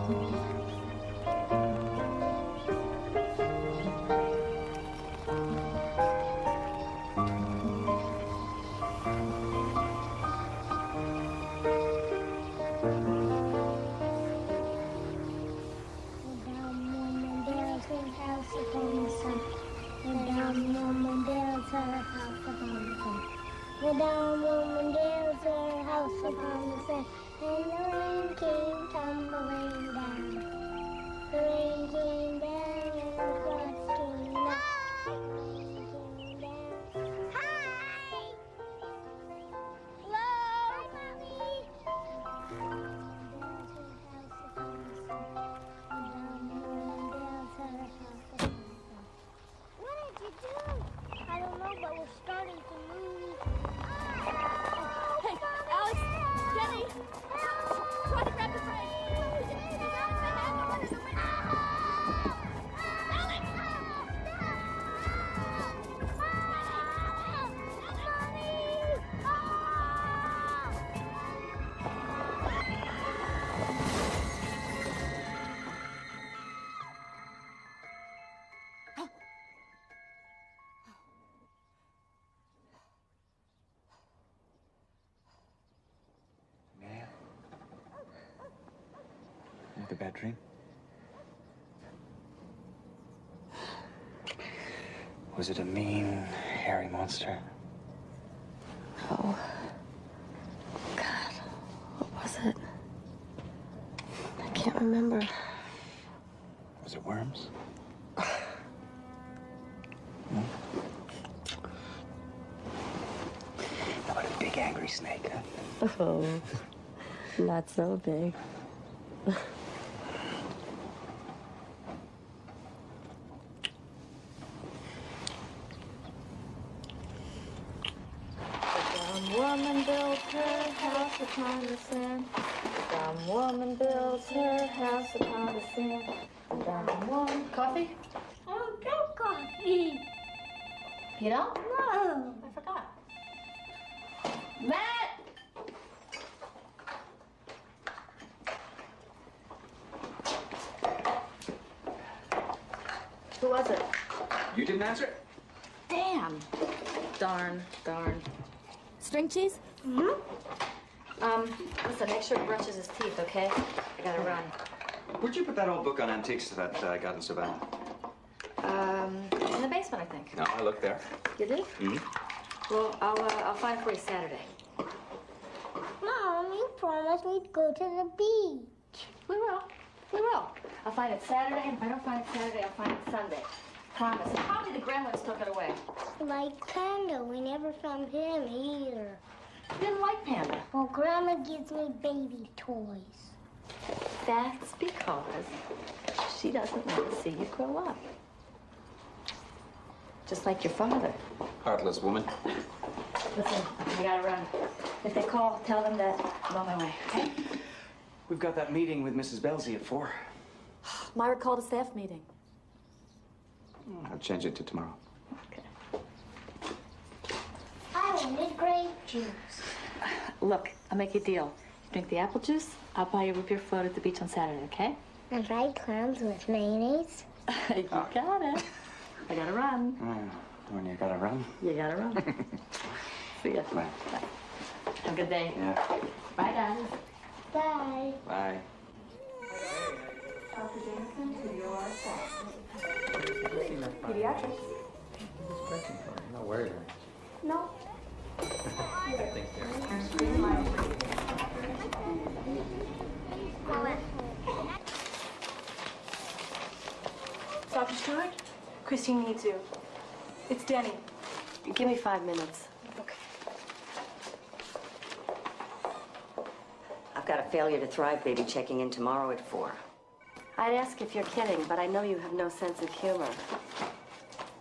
The down woman built her house upon the sand, and the rain came tumbling down. The rain came down and the floods came down. The rain came down. Hi! Hello, Mommy! What did you do? I don't know, but we're starting to move. Hey, Alex! Jenny! Try to grab the brake! You had a bad dream? Was it a mean, hairy monster? Oh. God. What was it? I can't remember. Was it worms? No? How about a big, angry snake, huh? Oh. Not so big. Woman built her house upon the sand. The dumb woman built her house upon the sand. The dumb woman. Coffee? I don't drink coffee. You don't? No. I forgot. Matt! Who was it? You didn't answer it? Damn. Darn. String cheese? Mm-hmm. Listen, make sure he brushes his teeth, okay? I gotta run. Where'd you put that old book on antiques that I got in Savannah? In the basement, I think. No, I looked there. You did? Mm-hmm. Well, I'll find it for you Saturday. Mom, you promised we'd go to the beach. We will. I'll find it Saturday, and if I don't find it Saturday, I'll find it Sunday. Promise. And probably the gremlins took it away. Like Panda, we never found him either. You didn't like Panda. Well, Grandma gives me baby toys. That's because she doesn't want to see you grow up. Just like your father. Heartless woman. Listen, I gotta run. If they call, tell them that I'm on my way, okay? We've got that meeting with Mrs. Belzy at 4. Myra called a staff meeting. I'll change it to tomorrow. Okay. I wanted grape juice. Look, I'll make you a deal. You drink the apple juice, I'll buy you a root beer float at the beach on Saturday, okay? And fried clams with mayonnaise. You got it. I gotta run. When you gotta run? You gotta run. See ya. Bye. Have a good day. Yeah. Bye, guys. Bye. Bye. Dr. Jameson, to your pediatrics. I'm not worried. No. Dr. Stewart? Christine needs you. It's Denny. Give me 5 minutes. Okay. I've got a failure to thrive baby checking in tomorrow at 4. I'd ask if you're kidding, but I know you have no sense of humor.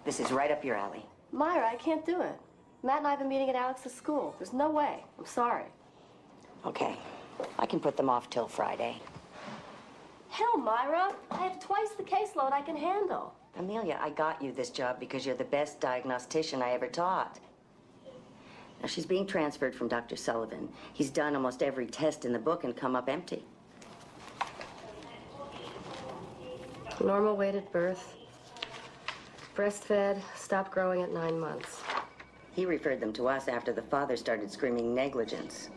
This is right up your alley. Myra, I can't do it. Matt and I have a meeting at Alex's school. There's no way. I'm sorry. Okay. I can put them off till Friday. Hell, Myra. I have twice the caseload I can handle. Amelia, I got you this job because you're the best diagnostician I ever taught. Now, she's being transferred from Dr. Sullivan. He's done almost every test in the book and come up empty. Normal weight at birth. Breastfed, stopped growing at 9 months. He referred them to us after the father started screaming negligence.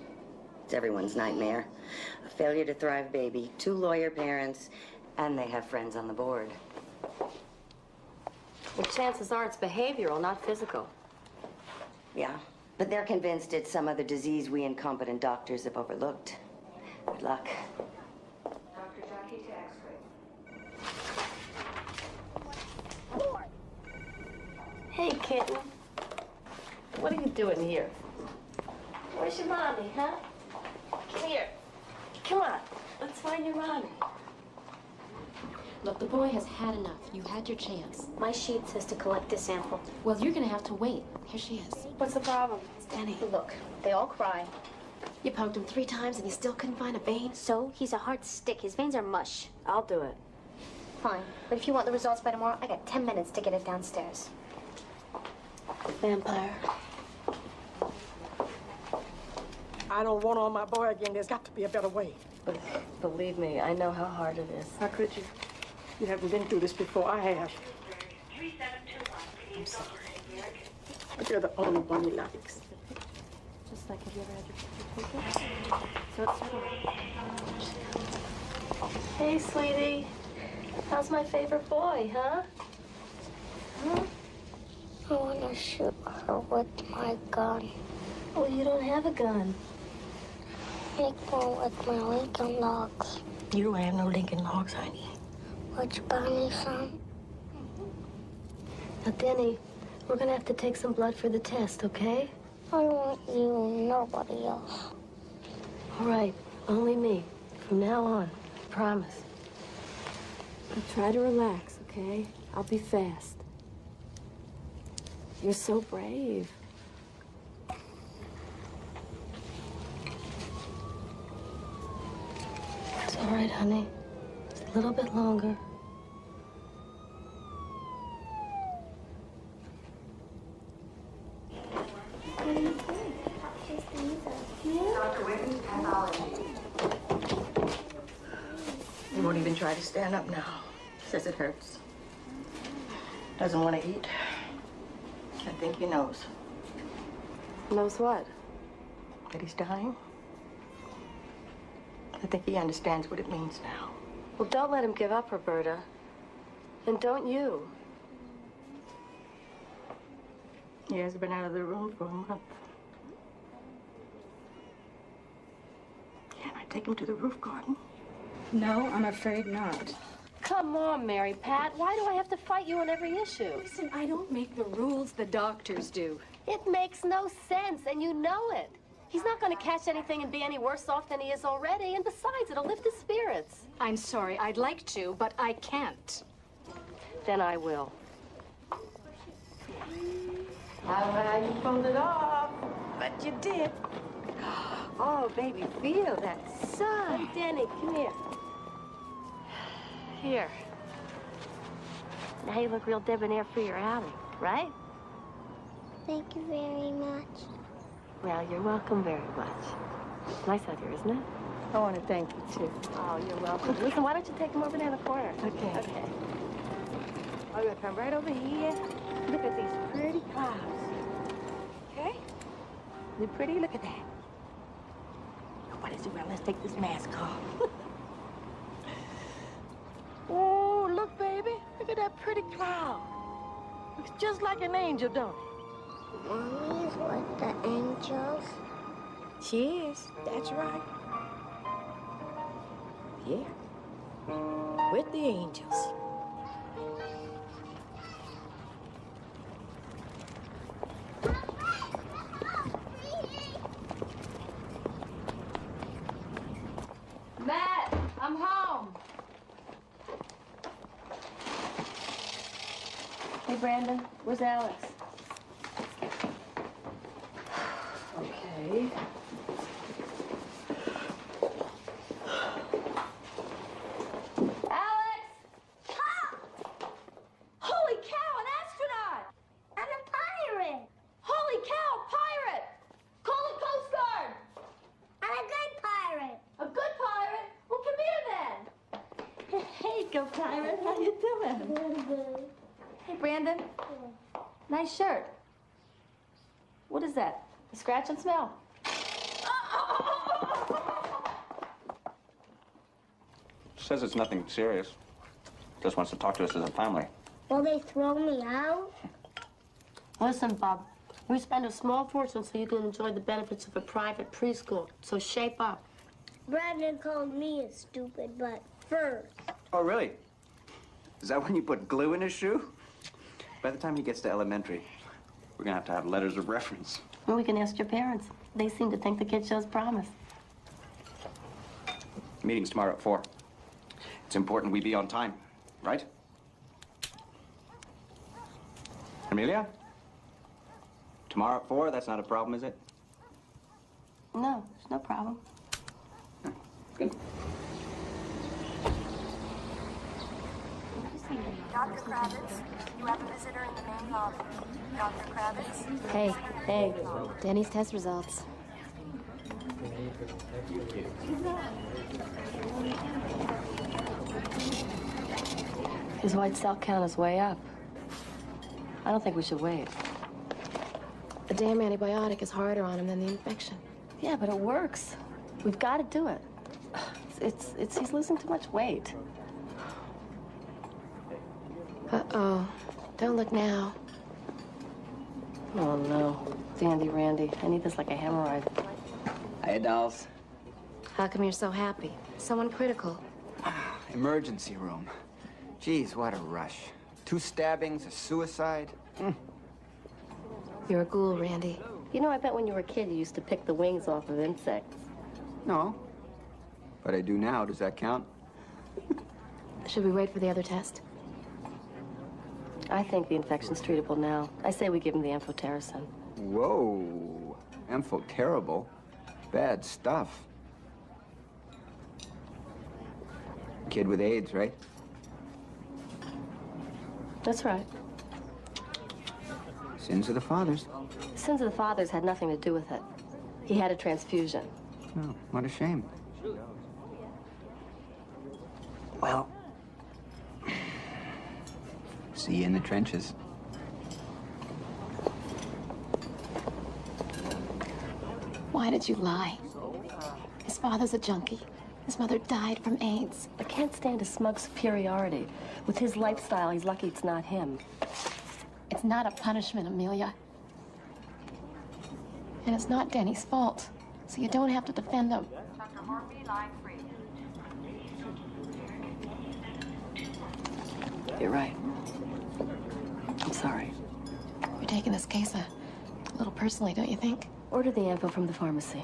It's everyone's nightmare. A failure to thrive baby, 2 lawyer parents, and they have friends on the board. Well, chances are it's behavioral, not physical. Yeah, but they're convinced it's some other disease we incompetent doctors have overlooked. Good luck. Dr. Jackie to X-ray. Hey, kitten. What are you doing here? Where's your mommy, huh? Come here. Come on. Let's find your mommy. Look, the boy has had enough. You had your chance. My sheet says to collect a sample. Well, you're gonna have to wait. Here she is. What's the problem? It's Danny. Look, they all cry. You poked him 3 times and you still couldn't find a vein? So, he's a hard stick. His veins are mush. I'll do it. Fine. But if you want the results by tomorrow, I got 10 minutes to get it downstairs. Vampire. I don't want on my boy again. There's got to be a better way. But believe me, I know how hard it is. How could you? You haven't been through this before. I have. I'm sorry. But you're the only one he likes. Just like, have you ever had your picture? So it's Hey, sweetie. How's my favorite boy, huh? I want to shoot her with my gun. Well, you don't have a gun. Make one with my Lincoln logs. You don't have no Lincoln logs, honey. Would you buy me some? Now, Denny, we're gonna have to take some blood for the test, okay? I want you, nobody else. All right, only me. From now on, I promise. Now try to relax, okay? I'll be fast. You're so brave. It's all right, honey. Just a little bit longer. He won't even try to stand up now. Says it hurts. Doesn't want to eat. I think he knows Knows what? that he's dying. I think he understands what it means now. Well, don't let him give up, Roberta. And don't you. He hasn't been out of the room for a month. Can I take him to the roof garden? No, I'm afraid not. Come on, Mary Pat. Why do I have to fight you on every issue? Listen, I don't make the rules, the doctors do. It makes no sense, and you know it. He's not going to catch anything and be any worse off than he is already. And besides, it'll lift his spirits. I'm sorry, I'd like to, but I can't. Then I will. How you pulled it off, but you did. Oh, baby, feel that sun. Hey, Danny, come here. Here. Now you look real debonair for your alley, right? Thank you very much. Well, you're welcome very much. It's nice out here, isn't it? I want to thank you, too. Oh, you're welcome. Listen, why don't you take him over there in the corner? Okay. Okay. I'm going to come right over here. Look at these pretty clouds. Okay? They're pretty? Look at that. What is it? Well, let's take this mask off. Oh, look, baby. Look at that pretty cloud. Looks just like an angel, don't it? Mommy's with the angels. She is. That's right. Yeah. With the angels. Matt, I'm home. Hey, Brandon, where's Alex? Okay. Alex! Holy cow, an astronaut! I'm a pirate. Holy cow, pirate! Call the Coast Guard! I'm a good pirate. A good pirate? Well, come here then. Hey, Go, Pirate. How you doing? Hey, Brandon. Nice shirt. What is that? A scratch and smell? Says it's nothing serious. Just wants to talk to us as a family. Will they throw me out? Listen, Bob, we spend a small fortune so you can enjoy the benefits of a private preschool. So shape up. Brandon called me a stupid butt first. Oh, really? Is that when you put glue in his shoe? By the time he gets to elementary, we're gonna have letters of reference. Well, we can ask your parents. They seem to think the kid shows promise. Meeting's tomorrow at 4. It's important we be on time, right? Amelia? Tomorrow at 4, that's not a problem, is it? No, it's no problem. Good. Dr. Kravitz, you have a visitor in the main lobby. Dr. Kravitz? Hey, Danny's test results. His white cell count is way up. I don't think we should wait. The damn antibiotic is harder on him than the infection. Yeah, but it works. We've got to do it. He's losing too much weight. Uh-oh. Don't look now. Oh, no. Dandy Randy. I need this like a hemorrhoid. Hey, dolls. How come you're so happy? Someone critical. Emergency room. Geez, what a rush. 2 stabbings, a suicide. You're a ghoul, Randy. You know, I bet when you were a kid you used to pick the wings off of insects. No. But I do now. Does that count? Should we wait for the other test? I think the infection's treatable now. I say we give him the amphotericin. Whoa. Amphoterrible. Bad stuff. Kid with AIDS, right? That's right. Sins of the fathers. The sins of the fathers had nothing to do with it. He had a transfusion. Oh, what a shame. Well, see you in the trenches. Why did you lie? His father's a junkie. His mother died from AIDS. I can't stand his smug superiority. With his lifestyle, he's lucky it's not him. It's not a punishment, Amelia. And it's not Danny's fault, so you don't have to defend him. Dr. Hornby, line 3. You're right. I'm sorry. You're taking this case a little personally, don't you think? Order the ampho from the pharmacy.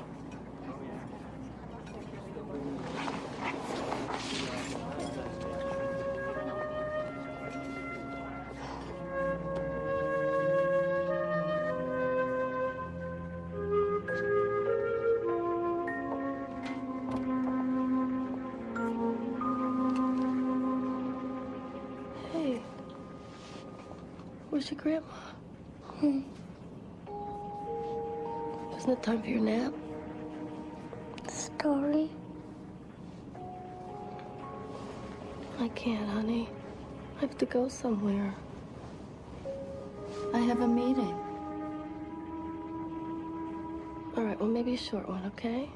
Hey, where's your grandma? Isn't it time for your nap? Story? I can't, honey. I have to go somewhere. I have a meeting. All right, well, maybe a short one, okay?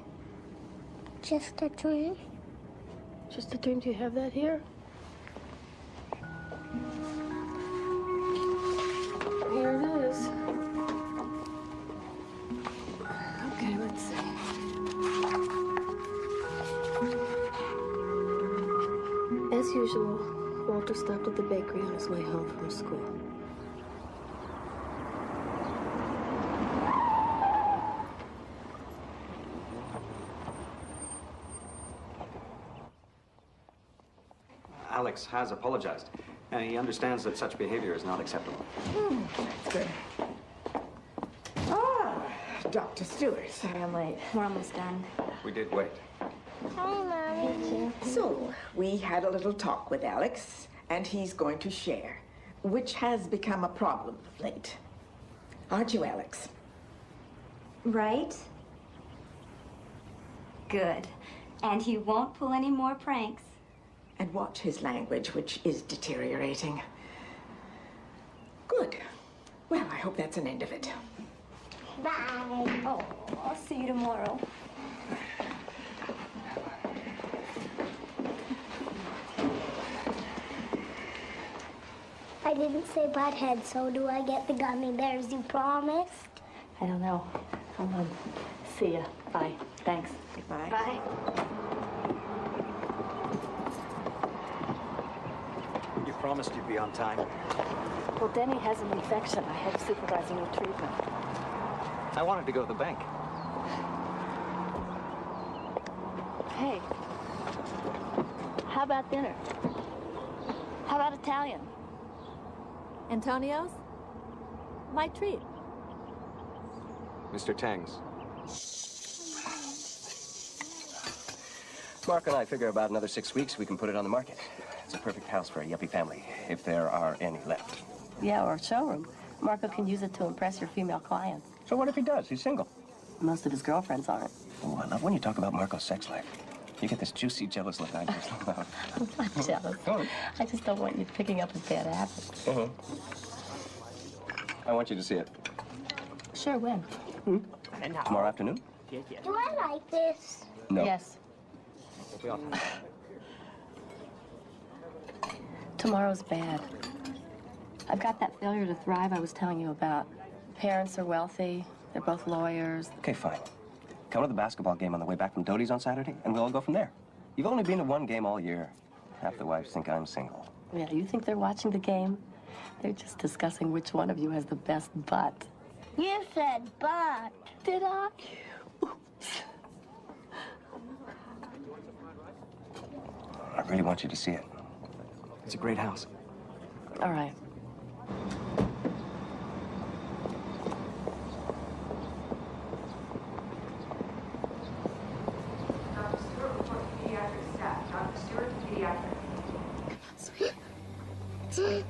Just a dream? Just a dream. Do you have that here? Here it is. Okay, let's see. As usual, Walter stopped at the bakery on his way home from school. Alex has apologized, and he understands that such behavior is not acceptable. That's good. Ah, Dr. Stewart. Sorry I'm late. We're almost done. We did wait. Hi, Mommy. So, we had a little talk with Alex, and he's going to share, which has become a problem of late. Aren't you, Alex? Right? Good. And he won't pull any more pranks. And watch his language, which is deteriorating. Good. Well, I hope that's an end of it. Bye. Oh, I'll see you tomorrow. I didn't say butthead, so do I get the gummy bears you promised? I don't know. See ya. Bye. Thanks. Goodbye. Bye. You promised you'd be on time. Well, Denny has an infection. I had to supervise a new treatment. I wanted to go to the bank. Hey, how about dinner? How about Italian? Antonio's? My treat. Mr. Tang's. Mark and I figure about another 6 weeks we can put it on the market. It's a perfect house for a yuppie family, if there are any left. Yeah, or a showroom. Marco can use it to impress your female clients. So what if he does? He's single. Most of his girlfriends aren't. Oh, I love when you talk about Marco's sex life. You get this juicy, jealous look I just love. I'm not jealous. Oh. I just don't want you picking up his bad habits. Uh-huh. I want you to see it. Sure, when? Tomorrow afternoon? Do I like this? No. Yes. Tomorrow's bad. I've got that failure to thrive I was telling you about. Parents are wealthy. They're both lawyers. Okay, fine. Come to the basketball game on the way back from Doty's on Saturday, and we'll all go from there. You've only been to one game all year. Half the wives think I'm single. Yeah, you think they're watching the game? They're just discussing which one of you has the best butt. You said butt. Did I? I really want you to see it. It's a great house. All right. Dr. Stewart, report to pediatric staff. Dr. Stewart to pediatric. Sweet. Sweet.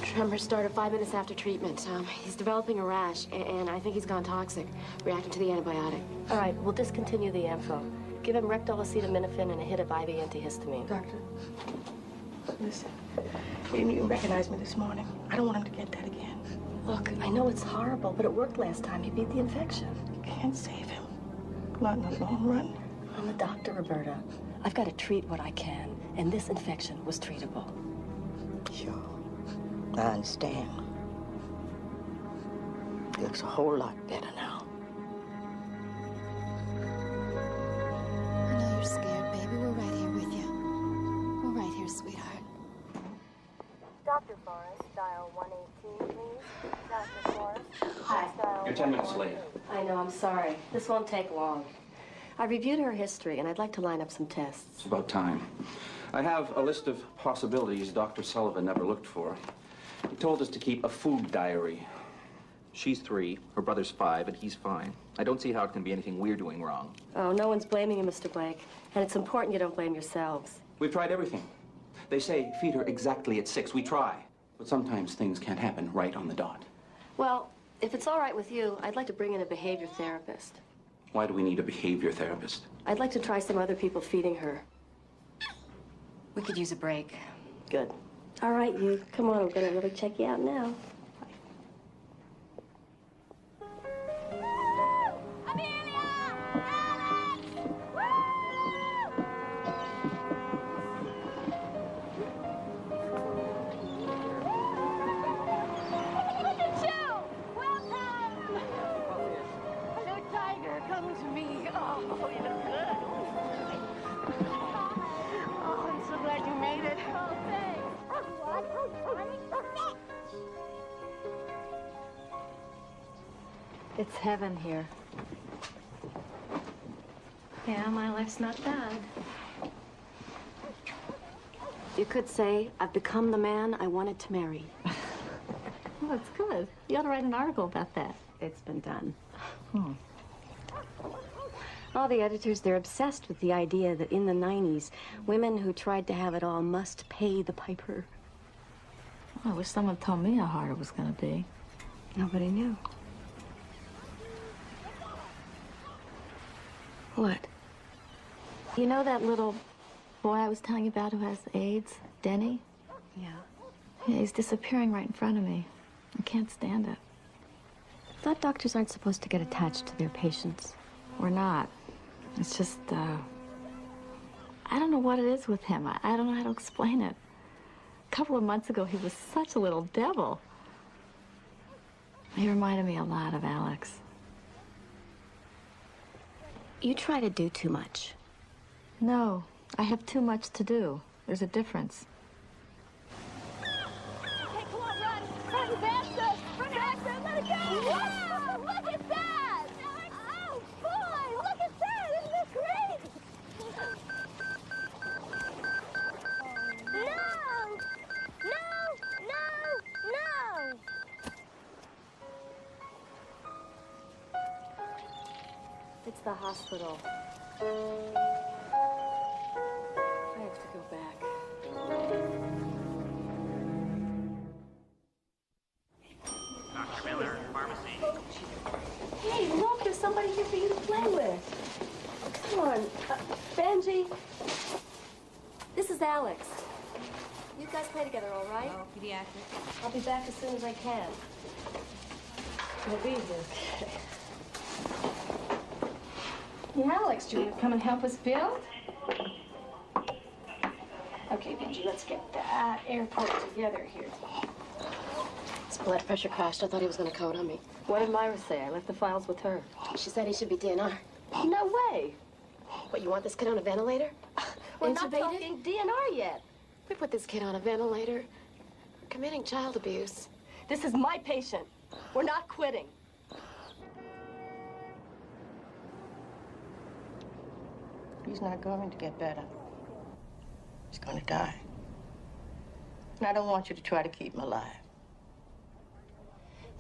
Tremors started 5 minutes after treatment. He's developing a rash, and I think he's gone toxic, reacting to the antibiotic. All right, we'll discontinue the ampho. Give him rectal acetaminophen and a hit of IV antihistamine. Doctor, listen. He didn't even recognize me this morning. I don't want him to get that again. Look, I know it's horrible, but it worked last time. He beat the infection. Can't save him. Not in the long run. I'm a doctor, Roberta. I've got to treat what I can, and this infection was treatable. Sure. I understand. He looks a whole lot better now. I know you're scared, baby. We're right here with you. We're right here, sweetheart. Dr. Forrest, dial 118, please. Dr. Forrest. Hi. Dial You're 10 minutes late. I know, I'm sorry. This won't take long. I reviewed her history, and I'd like to line up some tests. It's about time. I have a list of possibilities Dr. Sullivan never looked for. He told us to keep a food diary. She's 3, her brother's 5, and he's fine. I don't see how it can be anything we're doing wrong. Oh, no one's blaming you, Mr. Blake. And it's important you don't blame yourselves. We've tried everything. They say feed her exactly at 6. We try. But sometimes things can't happen right on the dot. Well, if it's all right with you, I'd like to bring in a behavior therapist. Why do we need a behavior therapist? I'd like to try some other people feeding her. We could use a break. Good. All right, you. Come on, I'm going to really check you out now. It's heaven here. Yeah, my life's not bad. You could say, I've become the man I wanted to marry. Well, that's good. You ought to write an article about that. It's been done. All the editors, they're obsessed with the idea that in the 90s, women who tried to have it all must pay the piper. I wish someone told me how hard it was going to be. Nobody knew. What? You know that little boy I was telling you about who has AIDS? Denny? Yeah. Yeah, he's disappearing right in front of me. I can't stand it. I thought doctors aren't supposed to get attached to their patients. We're not. It's just, I don't know what it is with him. I don't know how to explain it. A couple of months ago, he was such a little devil. He reminded me a lot of Alex. You try to do too much. No, I have too much to do. There's a difference. Okay, come on, run! Run faster! Run faster! Let it go! Wow! Look at that! Oh, boy! Look at that! Isn't this great? No! No! No! No! It's the hospital. I have to go back. Dr. Miller, pharmacy. Hey, look, there's somebody here for you to play with. Come on, Benji. This is Alex. You guys play together, all right? Oh, pediatric. I'll be back as soon as I can. You'll be here. Yeah, Alex, do you come and help us build? Okay, Benji, let's get that airport together here. His blood pressure crashed. I thought he was going to code on me. What did Myra say? I left the files with her. She said he should be DNR. No way. What, you want this kid on a ventilator? We're not Intubated? talking DNR yet. We put this kid on a ventilator for committing child abuse. This is my patient. We're not quitting. He's not going to get better. He's going to die. And I don't want you to try to keep him alive.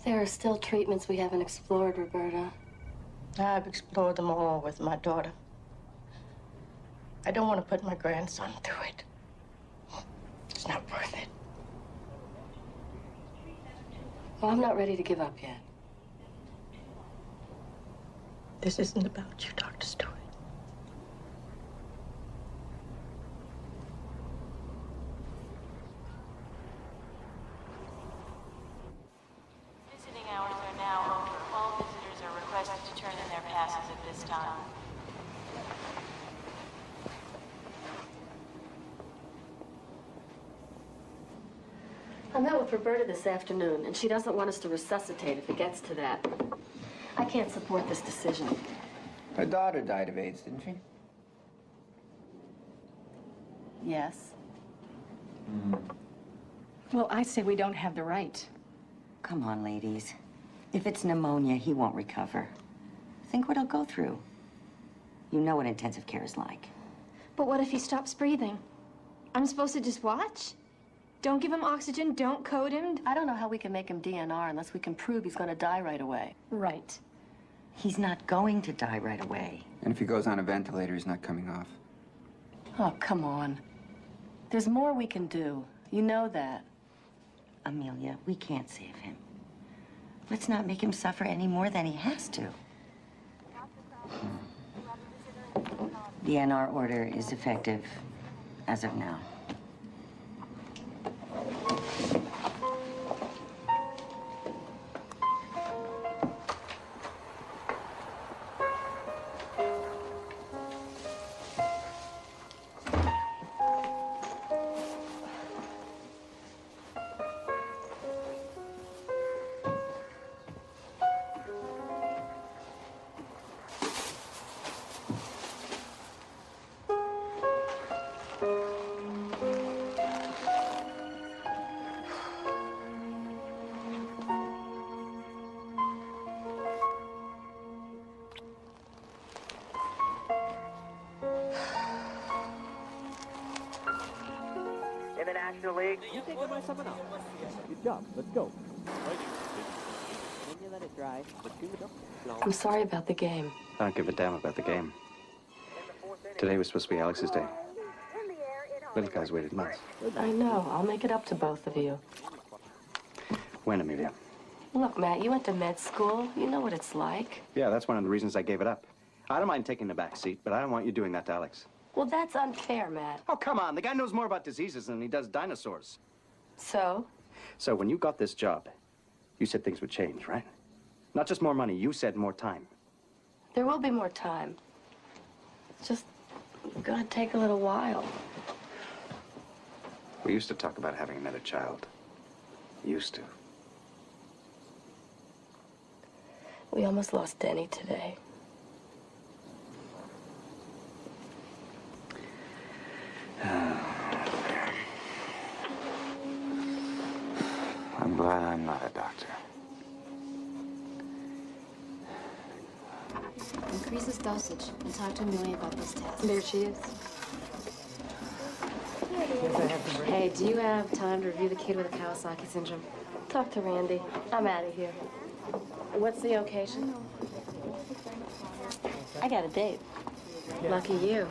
There are still treatments we haven't explored, Roberta. I've explored them all with my daughter. I don't want to put my grandson through it. It's not worth it. Well, I'm not ready to give up yet. This isn't about you, Dr. Stewart. Visiting hours are now over. All visitors are requested to turn in their passes at this time. I met with Roberta this afternoon, and she doesn't want us to resuscitate if it gets to that. I can't support this decision. Her daughter died of AIDS, didn't she? Yes. Well, I say we don't have the right. Come on, ladies. If it's pneumonia, he won't recover. Think what he'll go through. You know what intensive care is like. But what if he stops breathing? I'm supposed to just watch? Don't give him oxygen, don't code him. I don't know how we can make him DNR unless we can prove he's going to die right away. Right. He's not going to die right away. And if he goes on a ventilator, he's not coming off. Oh, come on. There's more we can do. You know that. Amelia, we can't save him. Let's not make him suffer any more than he has to. The NR order is effective as of now. In the National League, you think about someone else. Good job. Let's go. When you let it dry, I'm sorry about the game. I don't give a damn about the game. Today was supposed to be Alex's day. Little guy's waited months. I know. I'll make it up to both of you. When, Amelia? Look, Matt, you went to med school. You know what it's like. Yeah, that's one of the reasons I gave it up. I don't mind taking the back seat, but I don't want you doing that to Alex. Well, that's unfair, Matt. Oh, come on. The guy knows more about diseases than he does dinosaurs. So? So when you got this job, you said things would change, right? Not just more money. You said more time. There will be more time. It's just gonna take a little while. We used to talk about having another child. Used to. We almost lost Denny today. I'm glad I'm not a doctor. Increase his dosage and talk to Amelia about those tests. There she is. Hey, do you have time to review the kid with the Kawasaki syndrome? Talk to Randy. I'm out of here. What's the occasion? I got a date. Lucky you.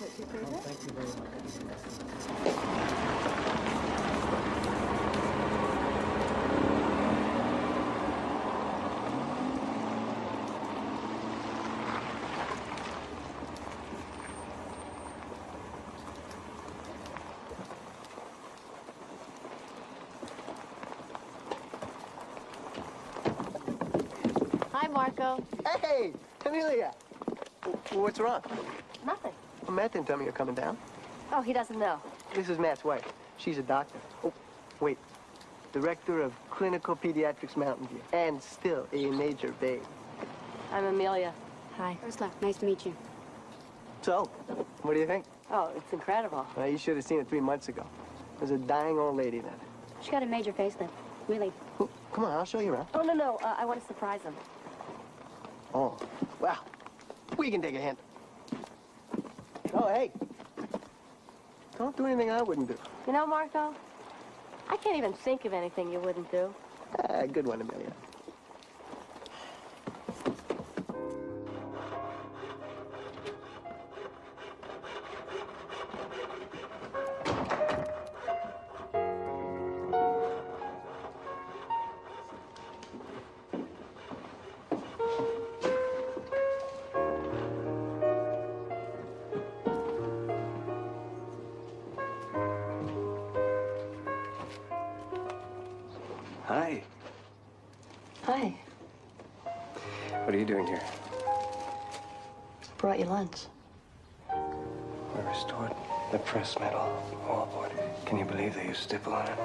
Thank you very much. Hi, Marco. Hey, Amelia. What's wrong? Nothing. Well, Matt didn't tell me you're coming down. Oh, he doesn't know. This is Matt's wife. She's a doctor. Oh, wait. Director of Clinical Pediatrics Mountain View. And still a major babe. I'm Amelia. Hi. Ursula, nice to meet you. So, what do you think? Oh, it's incredible. Well, you should have seen it 3 months ago. There's a dying old lady then. She got a major facelift. Really. Oh, come on, I'll show you around. Oh, no. I want to surprise him. Oh, well, we can take a hint. Oh, hey. Don't do anything I wouldn't do. You know, Marco, I can't even think of anything you wouldn't do. Good one, Amelia. Hi. Hi. What are you doing here? Brought you lunch. We restored the press metal wallboard. Can you believe they used stipple on it?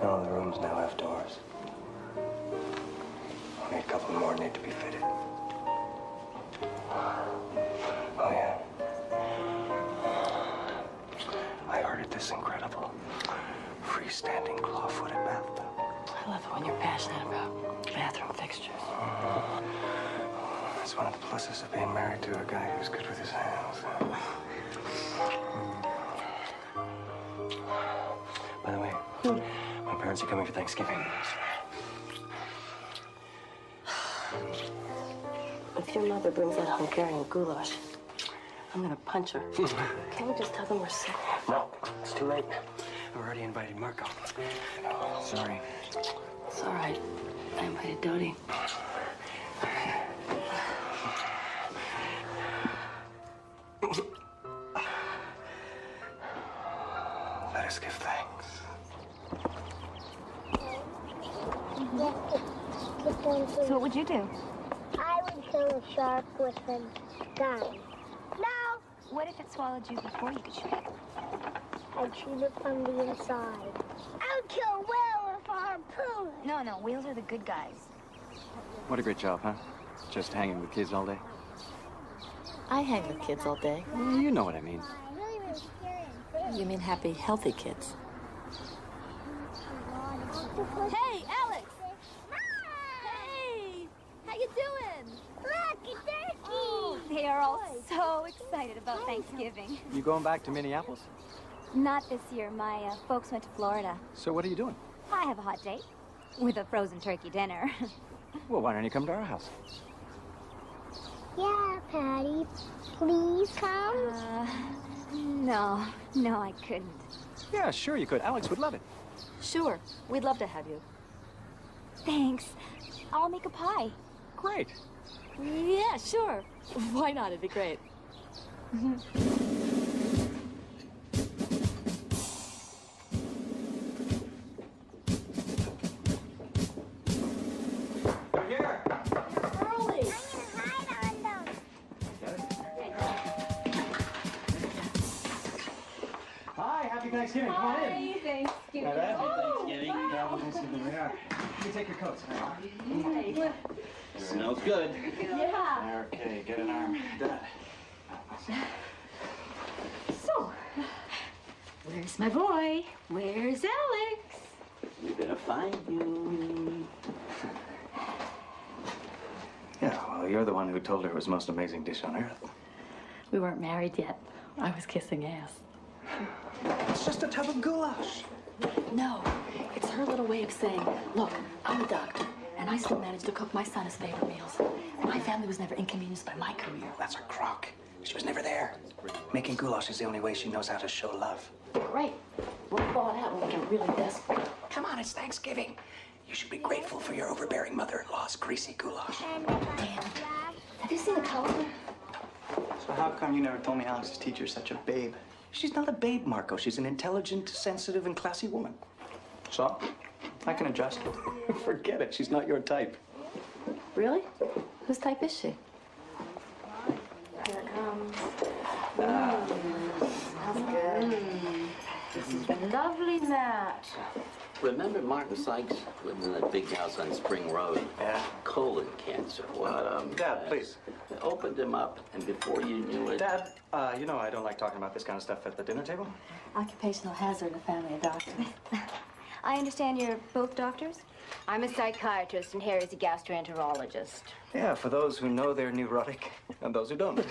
All the rooms now have doors. Only a couple more need to be fitted. Oh, yeah. I ordered this incredible freestanding claw-footed bathtub. I love it when you're passionate about bathroom fixtures. That's one of the pluses of being married to a guy who's good with his hands. By the way, my parents are coming for Thanksgiving. If your mother brings that Hungarian goulash, I'm gonna punch her. Can't we just tell them we're sick? No, it's too late. I've already invited Marco. Sorry. It's all right. I invited Dodie. Let us give thanks. So what would you do? I would kill a shark with a gun. No! What if it swallowed you before you could shoot it? I'd shoot it from the inside. I would kill a whale with a harpoon. No, whales are the good guys. What a great job, huh? Just hanging with kids all day. I hang with kids all day. You know what I mean. You mean happy, healthy kids? Hey, Alex! Hey! How you doing? Look, a turkey! Oh, They are all so excited about Thanksgiving. You going back to Minneapolis? Not this year. My folks went to Florida. So what are you doing? I have a hot date with a frozen turkey dinner. Well, why don't you come to our house? Yeah, Patty. Please come. No, I couldn't. Yeah, sure you could. Alex would love it. Sure. We'd love to have you. Thanks. I'll make a pie. Great. Yeah, sure. Why not? It'd be great. Here. Early. Hide on them. Hi, happy Thanksgiving. Come on in. Happy Thanksgiving. Happy Thanksgiving. Yeah. You take your coats. Smells good. Yeah. Okay, get an arm. Dad. So, where's my boy? Where's Alex? We're gonna find you. Yeah, well, you're the one who told her it was the most amazing dish on earth. We weren't married yet. I was kissing ass. It's just a tub of goulash. No, it's her little way of saying, look, I'm a doctor, and I still manage to cook my son his favorite meals. My family was never inconvenienced by my career. That's a crock. She was never there. Making goulash is the only way she knows how to show love. Great. We'll thaw it out when we get really desperate. Come on, it's Thanksgiving. You should be grateful for your overbearing mother-in-law's greasy goulash. Damn. Have you seen the color? So how come you never told me Alex's teacher is such a babe? She's not a babe, Marco. She's an intelligent, sensitive, and classy woman. So, I can adjust. Forget it. She's not your type. Really? Whose type is she? Here it comes. Smells good. This is lovely, Matt. Remember Martin Sykes lived in that big house on Spring Road? Yeah. Colon cancer. What Dad, please. They opened him up, and before you knew it... Dad, you know I don't like talking about this kind of stuff at the dinner table. Occupational hazard in the family of doctors. I understand you're both doctors? I'm a psychiatrist and Harry's a gastroenterologist. Yeah, for those who know they're neurotic and those who don't.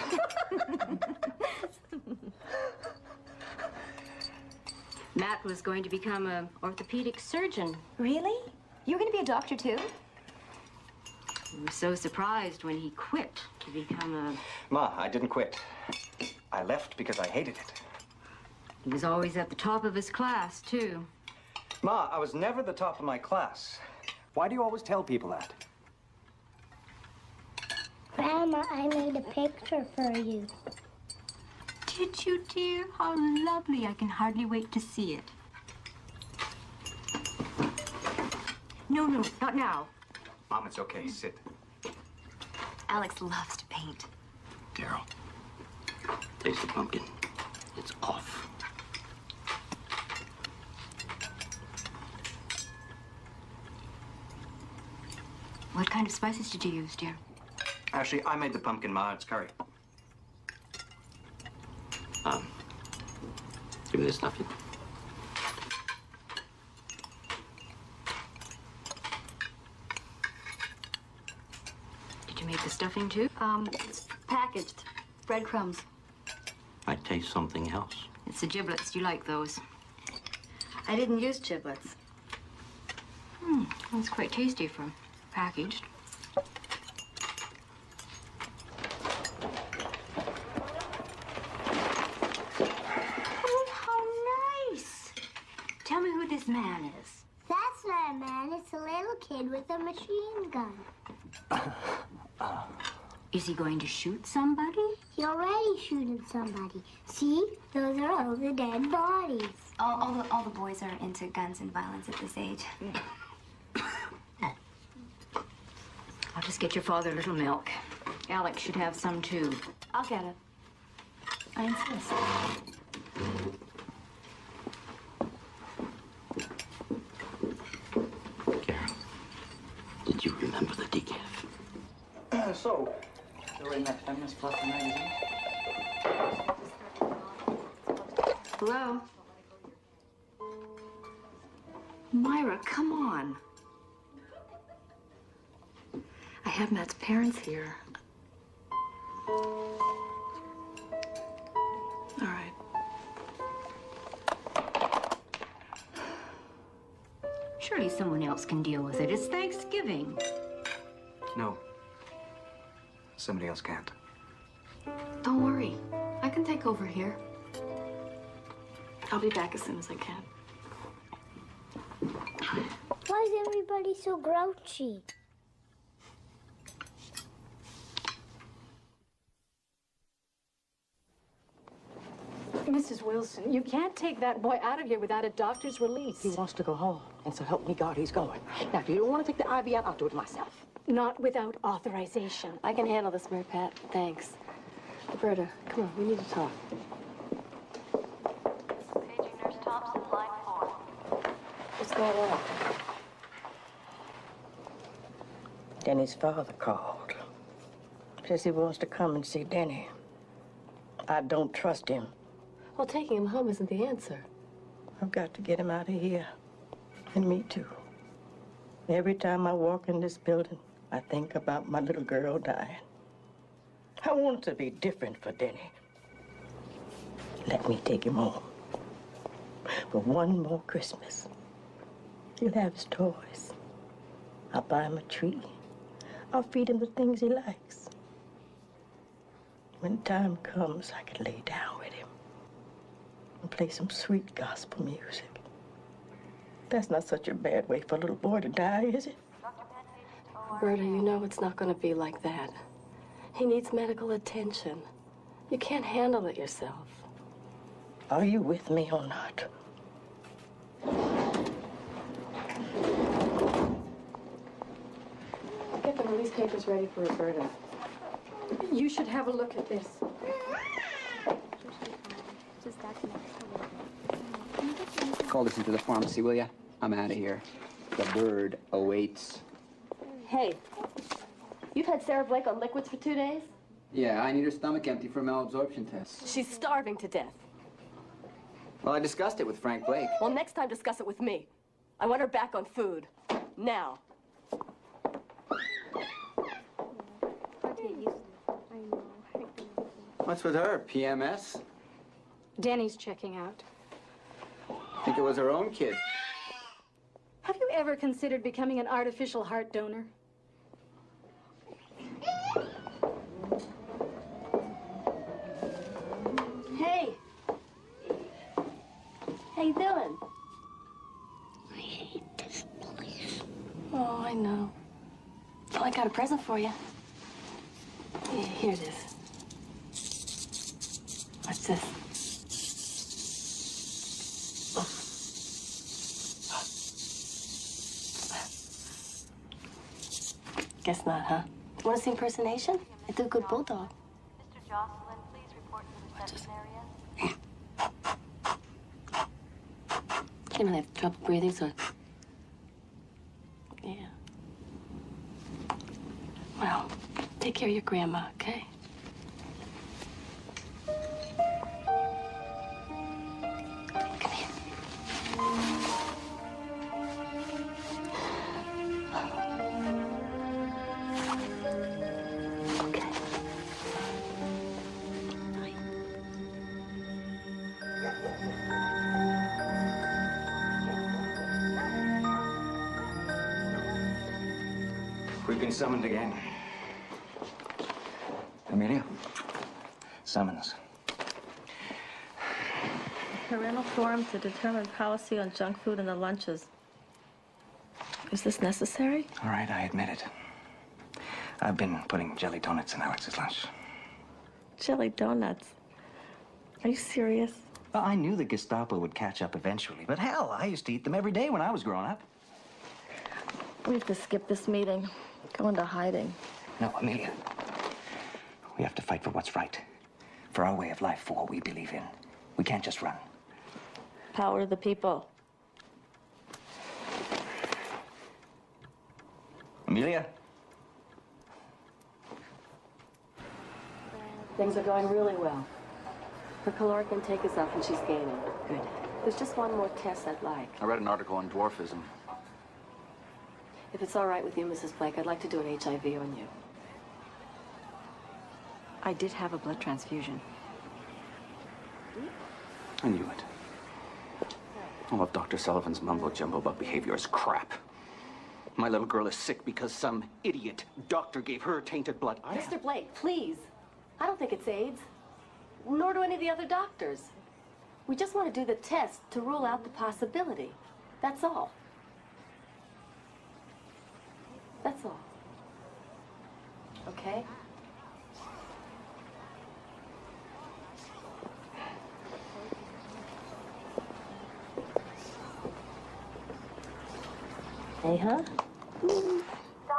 Matt was going to become an orthopedic surgeon. Really? You're going to be a doctor, too? We were so surprised when he quit to become a... Ma, I didn't quit. I left because I hated it. He was always at the top of his class, too. Ma, I was never the top of my class. Why do you always tell people that? Grandma, I made a picture for you. Did you, dear? How lovely. I can hardly wait to see it. No, not now. Mom, it's okay. Sit. Alex loves to paint. Daryl, taste the pumpkin. It's off. What kind of spices did you use, dear? Actually, I made the pumpkin, Ma. It's curry. Give me this stuffing. Did you make the stuffing, too? It's packaged. Breadcrumbs. I taste something else. It's the giblets. Do you like those? I didn't use giblets. That's quite tasty for packaged. Oh, how nice! Tell me who this man is. That's not a man, it's a little kid with a machine gun. Is he going to shoot somebody? He already shooting somebody. See? Those are all the dead bodies. All the boys are into guns and violence at this age. I'll just get your father a little milk. Alex should have some, too. I'll get it. I insist. Carol, did you remember the decaf? So, you're in that feminist fluffy magazine? Hello? Myra, come on. I have Matt's parents here. All right. Surely someone else can deal with it. It's Thanksgiving. No. Somebody else can't. Don't worry. I can take over here. I'll be back as soon as I can. Why is everybody so grouchy? Mrs. Wilson, you can't take that boy out of here without a doctor's release. He wants to go home, and so help me God, he's going. Now, if you don't want to take the IV out, I'll do it myself. Not without authorization. I can handle this, Mary Pat. Thanks. Roberta, come on, we need to talk. Paging Nurse Thompson, line 4. What's going on? Denny's father called. Says he wants to come and see Denny. I don't trust him. Well, taking him home isn't the answer. I've got to get him out of here. And me too. Every time I walk in this building, I think about my little girl dying. I want it to be different for Denny. Let me take him home. For one more Christmas. He'll have his toys. I'll buy him a tree. I'll feed him the things he likes. When time comes, I can lay down with him and play some sweet gospel music. That's not such a bad way for a little boy to die, is it? Roberta, you know it's not going to be like that. He needs medical attention. You can't handle it yourself. Are you with me or not? Get the release papers ready for Roberta. You should have a look at this. Call this into the pharmacy, will ya? I'm out of here. The bird awaits. Hey, you've had Sarah Blake on liquids for 2 days? Yeah, I need her stomach empty for a malabsorption test. She's starving to death. Well, I discussed it with Frank Blake. Well, next time discuss it with me. I want her back on food. Now. What's with her? PMS? Denny's checking out. I think it was her own kid. Have you ever considered becoming an artificial heart donor? Hey. How you doing? I hate this place. Oh, I know. Oh, I got a present for you. Here it is. What's this? Guess not, huh? Want to see impersonation? I do a good bulldog. Mr. Jocelyn, please report to the reception area. You know, they have trouble breathing, so... Yeah. Well, take care of your grandma, okay? We've been summoned again. Amelia? Summons. Parental forum to determine policy on junk food in the lunches. Is this necessary? All right, I admit it. I've been putting jelly donuts in Alex's lunch. Jelly donuts? Are you serious? Well, I knew the Gestapo would catch up eventually, but hell, I used to eat them every day when I was growing up. We have to skip this meeting. Go into hiding. No, Amelia. We have to fight for what's right. For our way of life, for what we believe in. We can't just run. Power to the people. Amelia? Things are going really well. Her caloric intake is up and she's gaining. Good. There's just one more test I'd like. I read an article on dwarfism. If it's all right with you, Mrs. Blake, I'd like to do an HIV on you. I did have a blood transfusion. I knew it. All of Dr. Sullivan's mumbo-jumbo about behavior is crap. My little girl is sick because some idiot doctor gave her tainted blood. Mr. Blake, please. I don't think it's AIDS. Nor do any of the other doctors. We just want to do the test to rule out the possibility. That's all. That's all. Okay? Hey, huh? Here,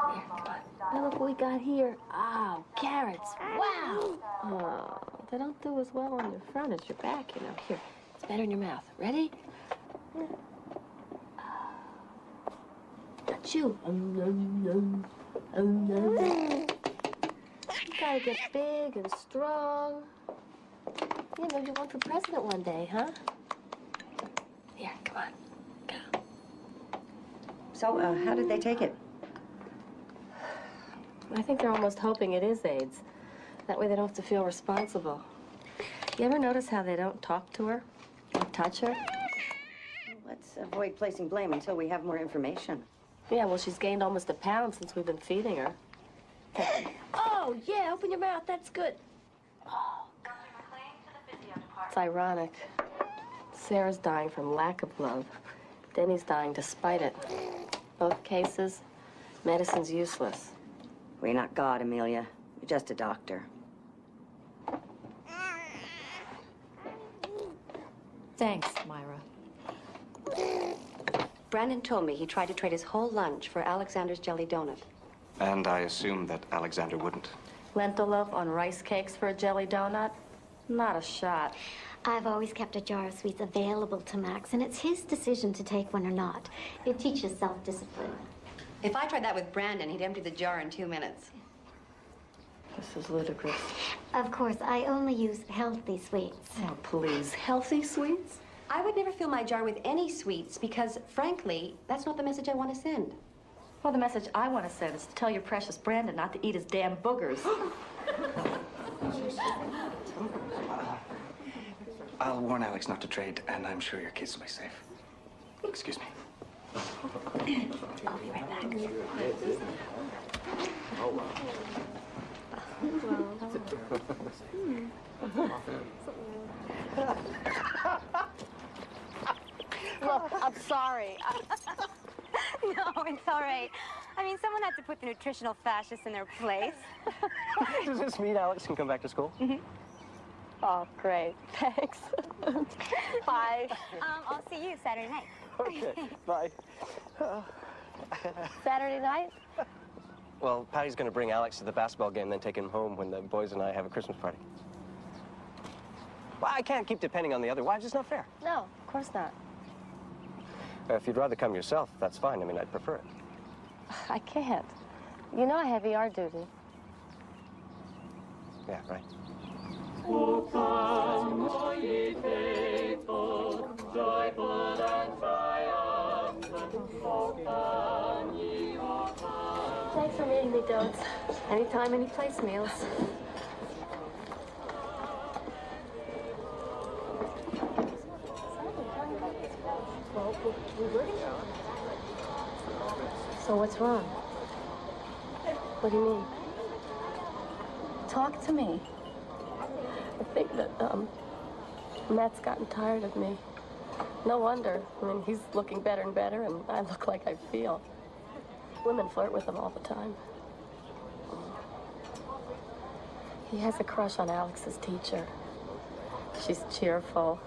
come on. Now look what we got here. Oh, carrots. Wow. Oh, they don't do as well on your front as your back, you know. Here, it's better in your mouth. Ready? Chew. You gotta get big and strong. You know, you want for president one day, huh? Here, come on. So, how did they take it? I think they're almost hoping it is AIDS. That way they don't have to feel responsible. You ever notice how they don't talk to her or touch her? Let's avoid placing blame until we have more information. Yeah, well, she's gained almost a pound since we've been feeding her. Oh, yeah, open your mouth. That's good. Oh. It's ironic. Sarah's dying from lack of love. Denny's dying despite it. Both cases, medicine's useless. We're not God, Amelia. You're just a doctor. Thanks, Myra. Brandon told me he tried to trade his whole lunch for Alexander's jelly donut. And I assumed that Alexander wouldn't. Lentil loaf on rice cakes for a jelly donut? Not a shot. I've always kept a jar of sweets available to Max, and it's his decision to take one or not. It teaches self-discipline. If I tried that with Brandon, he'd empty the jar in 2 minutes. This is ludicrous. Of course, I only use healthy sweets. Oh, please. Healthy sweets? I would never fill my jar with any sweets because, frankly, that's not the message I want to send. Well, the message I want to send is to tell your precious Brandon not to eat his damn boogers. I'll warn Alex not to trade, and I'm sure your kids will be safe. Excuse me. I'll be right back. Oh, wow. Look, I'm sorry. No, it's all right. I mean, someone had to put the nutritional fascists in their place. Does this mean Alex can come back to school? Mm-hmm. Oh, great. Thanks. Bye. I'll see you Saturday night. Okay, bye. Saturday night? Well, Patty's going to bring Alex to the basketball game, then take him home when the boys and I have a Christmas party. Well, I can't keep depending on the other wives. It's not fair. No, of course not. If you'd rather come yourself, that's fine. I mean, I'd prefer it. I can't. You know I have ER duty. Yeah, right. O come, all ye faithful, joyful and triumphant. O come, ye O come. Thanks for meeting me, Dodes. Anytime, any place meals. So what's wrong? What do you mean? Talk to me. I think that, Matt's gotten tired of me. No wonder. I mean, he's looking better and better, and I look like I feel. Women flirt with him all the time. He has a crush on Alex's teacher. She's cheerful,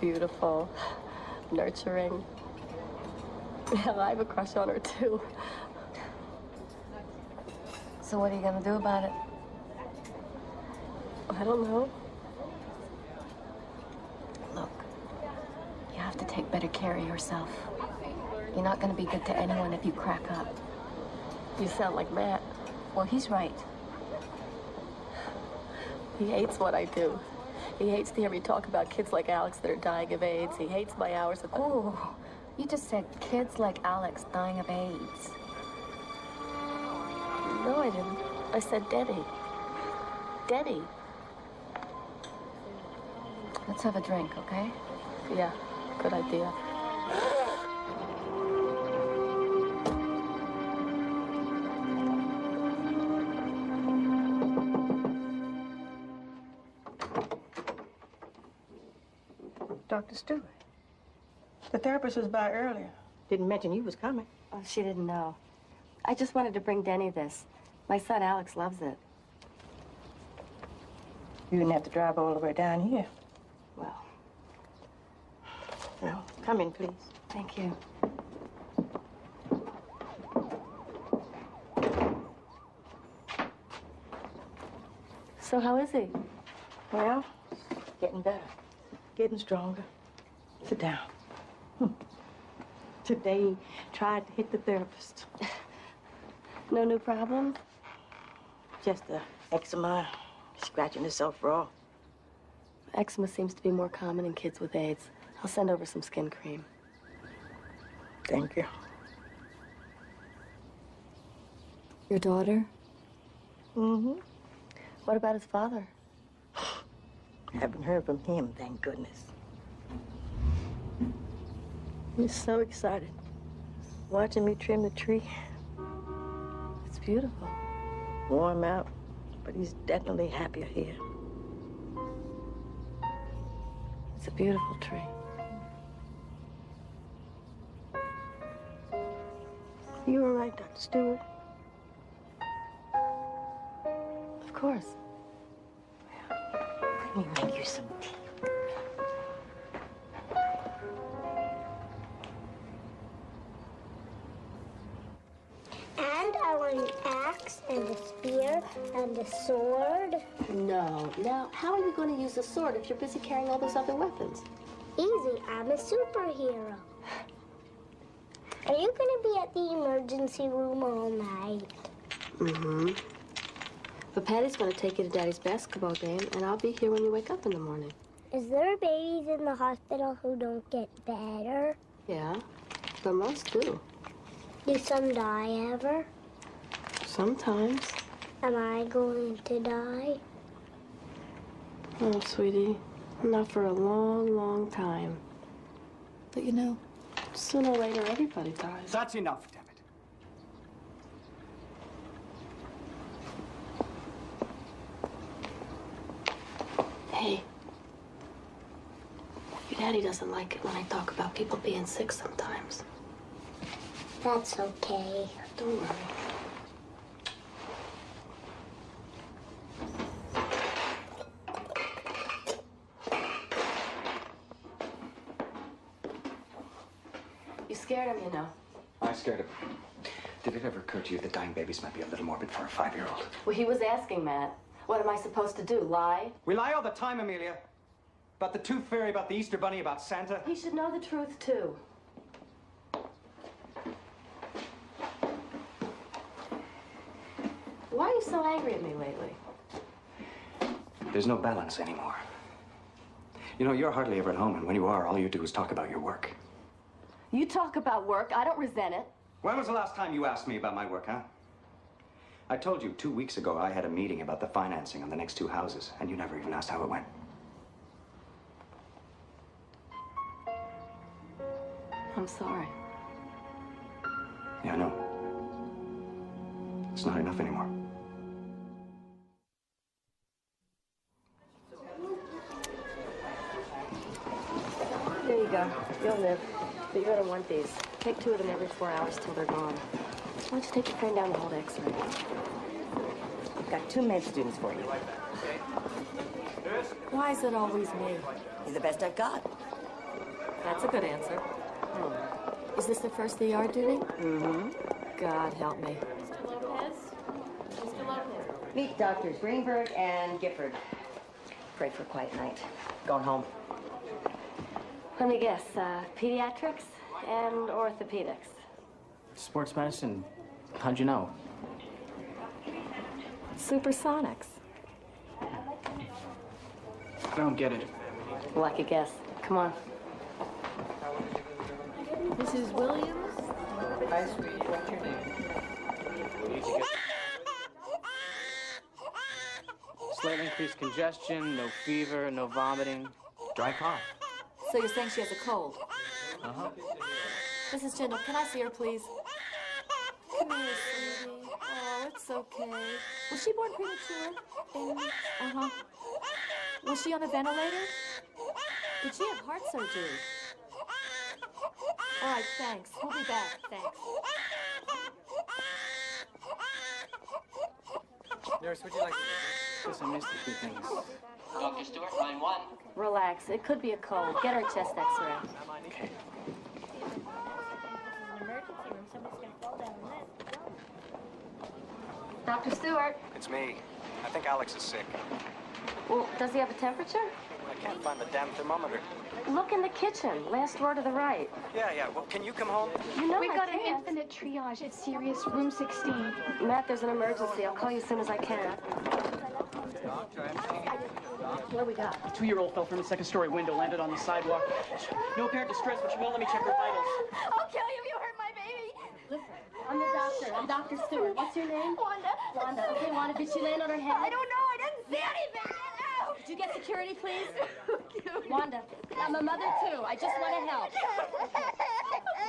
beautiful, nurturing. Yeah, I have a crush on her, too. So what are you gonna do about it? I don't know. Look, you have to take better care of yourself. You're not going to be good to anyone if you crack up. You sound like Matt. Well, he's right. He hates what I do. He hates to hear me talk about kids like Alex that are dying of AIDS. He hates my hours at the... Oh, you just said kids like Alex dying of AIDS. No, I didn't. I said Denny. Denny. Let's have a drink, okay? Yeah, good idea. Dr. Stewart. The therapist was by earlier. Didn't mention you was coming. Oh, she didn't know. I just wanted to bring Denny this. My son Alex loves it. You didn't have to drive all the way down here. Well. Well, come in, please. Thank you. So how is he? Well, getting better. Getting stronger. Sit down. Today, he tried to hit the therapist. No new problem? Just the eczema, scratching himself raw. Eczema seems to be more common in kids with AIDS. I'll send over some skin cream. Thank you. Your daughter? Mm-hmm. What about his father? Haven't heard from him, thank goodness. He's so excited. Watching me trim the tree. It's beautiful. Warm out, but he's definitely happier here. It's a beautiful tree. You all right, Dr. Stewart? Of course. Let me make you some tea. And I want an axe and a spear and a sword. No. Now, how are you going to use the sword if you're busy carrying all those other weapons? Easy, I'm a superhero. Are you going to be at the emergency room all night? Mm-hmm. But Patty's going to take you to Daddy's basketball game, and I'll be here when you wake up in the morning. Is there babies in the hospital who don't get better? Yeah, but most do. Do some die ever? Sometimes. Am I going to die? Oh, sweetie, not for a long, long time. But you know, sooner or later, everybody dies. That's enough, damn it. Hey, your daddy doesn't like it when I talk about people being sick sometimes. That's okay. Don't worry. You scared him, you know. I scared him. Did it ever occur to you that dying babies might be a little morbid for a 5-year-old? Well, he was asking, Matt. What am I supposed to do, lie? We lie all the time, Amelia. About the Tooth Fairy, about the Easter Bunny, about Santa. He should know the truth, too. Why are you so angry at me lately? There's no balance anymore. You know, you're hardly ever at home, and when you are, all you do is talk about your work. You talk about work. I don't resent it. When was the last time you asked me about my work, huh? I told you 2 weeks ago I had a meeting about the financing on the next 2 houses, and you never even asked how it went. I'm sorry. Yeah, I know. It's not enough anymore. There you go. You'll live. But you're gonna want these. Take 2 of them every 4 hours till they're gone. Why don't you take your friend down the hall to X-ray? I've got 2 med students for you. Why is it always me? You're the best I've got. That's a good answer. Is this the first ER duty? Mm-hmm. God help me. Meet Doctors Greenberg and Gifford. Pray for a quiet night. Going home. Let me guess, pediatrics and orthopedics. Sports medicine, how'd you know? Supersonics. I don't get it. Lucky guess. Come on. Mrs. Williams? Hi, sweetie. What's your name? Slightly increased congestion, no fever, no vomiting, dry cough. So you're saying she has a cold? Uh-huh. Mrs. Jindal, can I see her, please? Come here, sweetie. Oh, it's okay. Was she born premature? Uh-huh. Was she on a ventilator? Did she have heart surgery? All right, thanks. We'll be back. Thanks. Nurse, would you like to... Listen, I missed a few things. Dr. Stewart, line 1. Relax. It could be a cold. Get her a chest x-ray. Okay. Dr. Stewart. It's me. I think Alex is sick. Well, does he have a temperature? I can't find the damn thermometer. Look in the kitchen. Last drawer to the right. Yeah. Well, can you come home? You know We've I got an can't. infinite triage. It's serious. Room 16. Matt, there's an emergency. I'll call you as soon as I can. What do we got? A 2-year-old fell from the second-story window, landed on the sidewalk. No apparent distress, but she won't let me check her vitals. I'll kill you if you hurt my baby. Listen, I'm the doctor. I'm Dr. Stewart. What's your name? Wanda. Wanda. Okay, Wanda, did she land on her head? I don't know. I didn't see anything. No. Could you get security, please? Wanda, I'm a mother, too. I just want to help.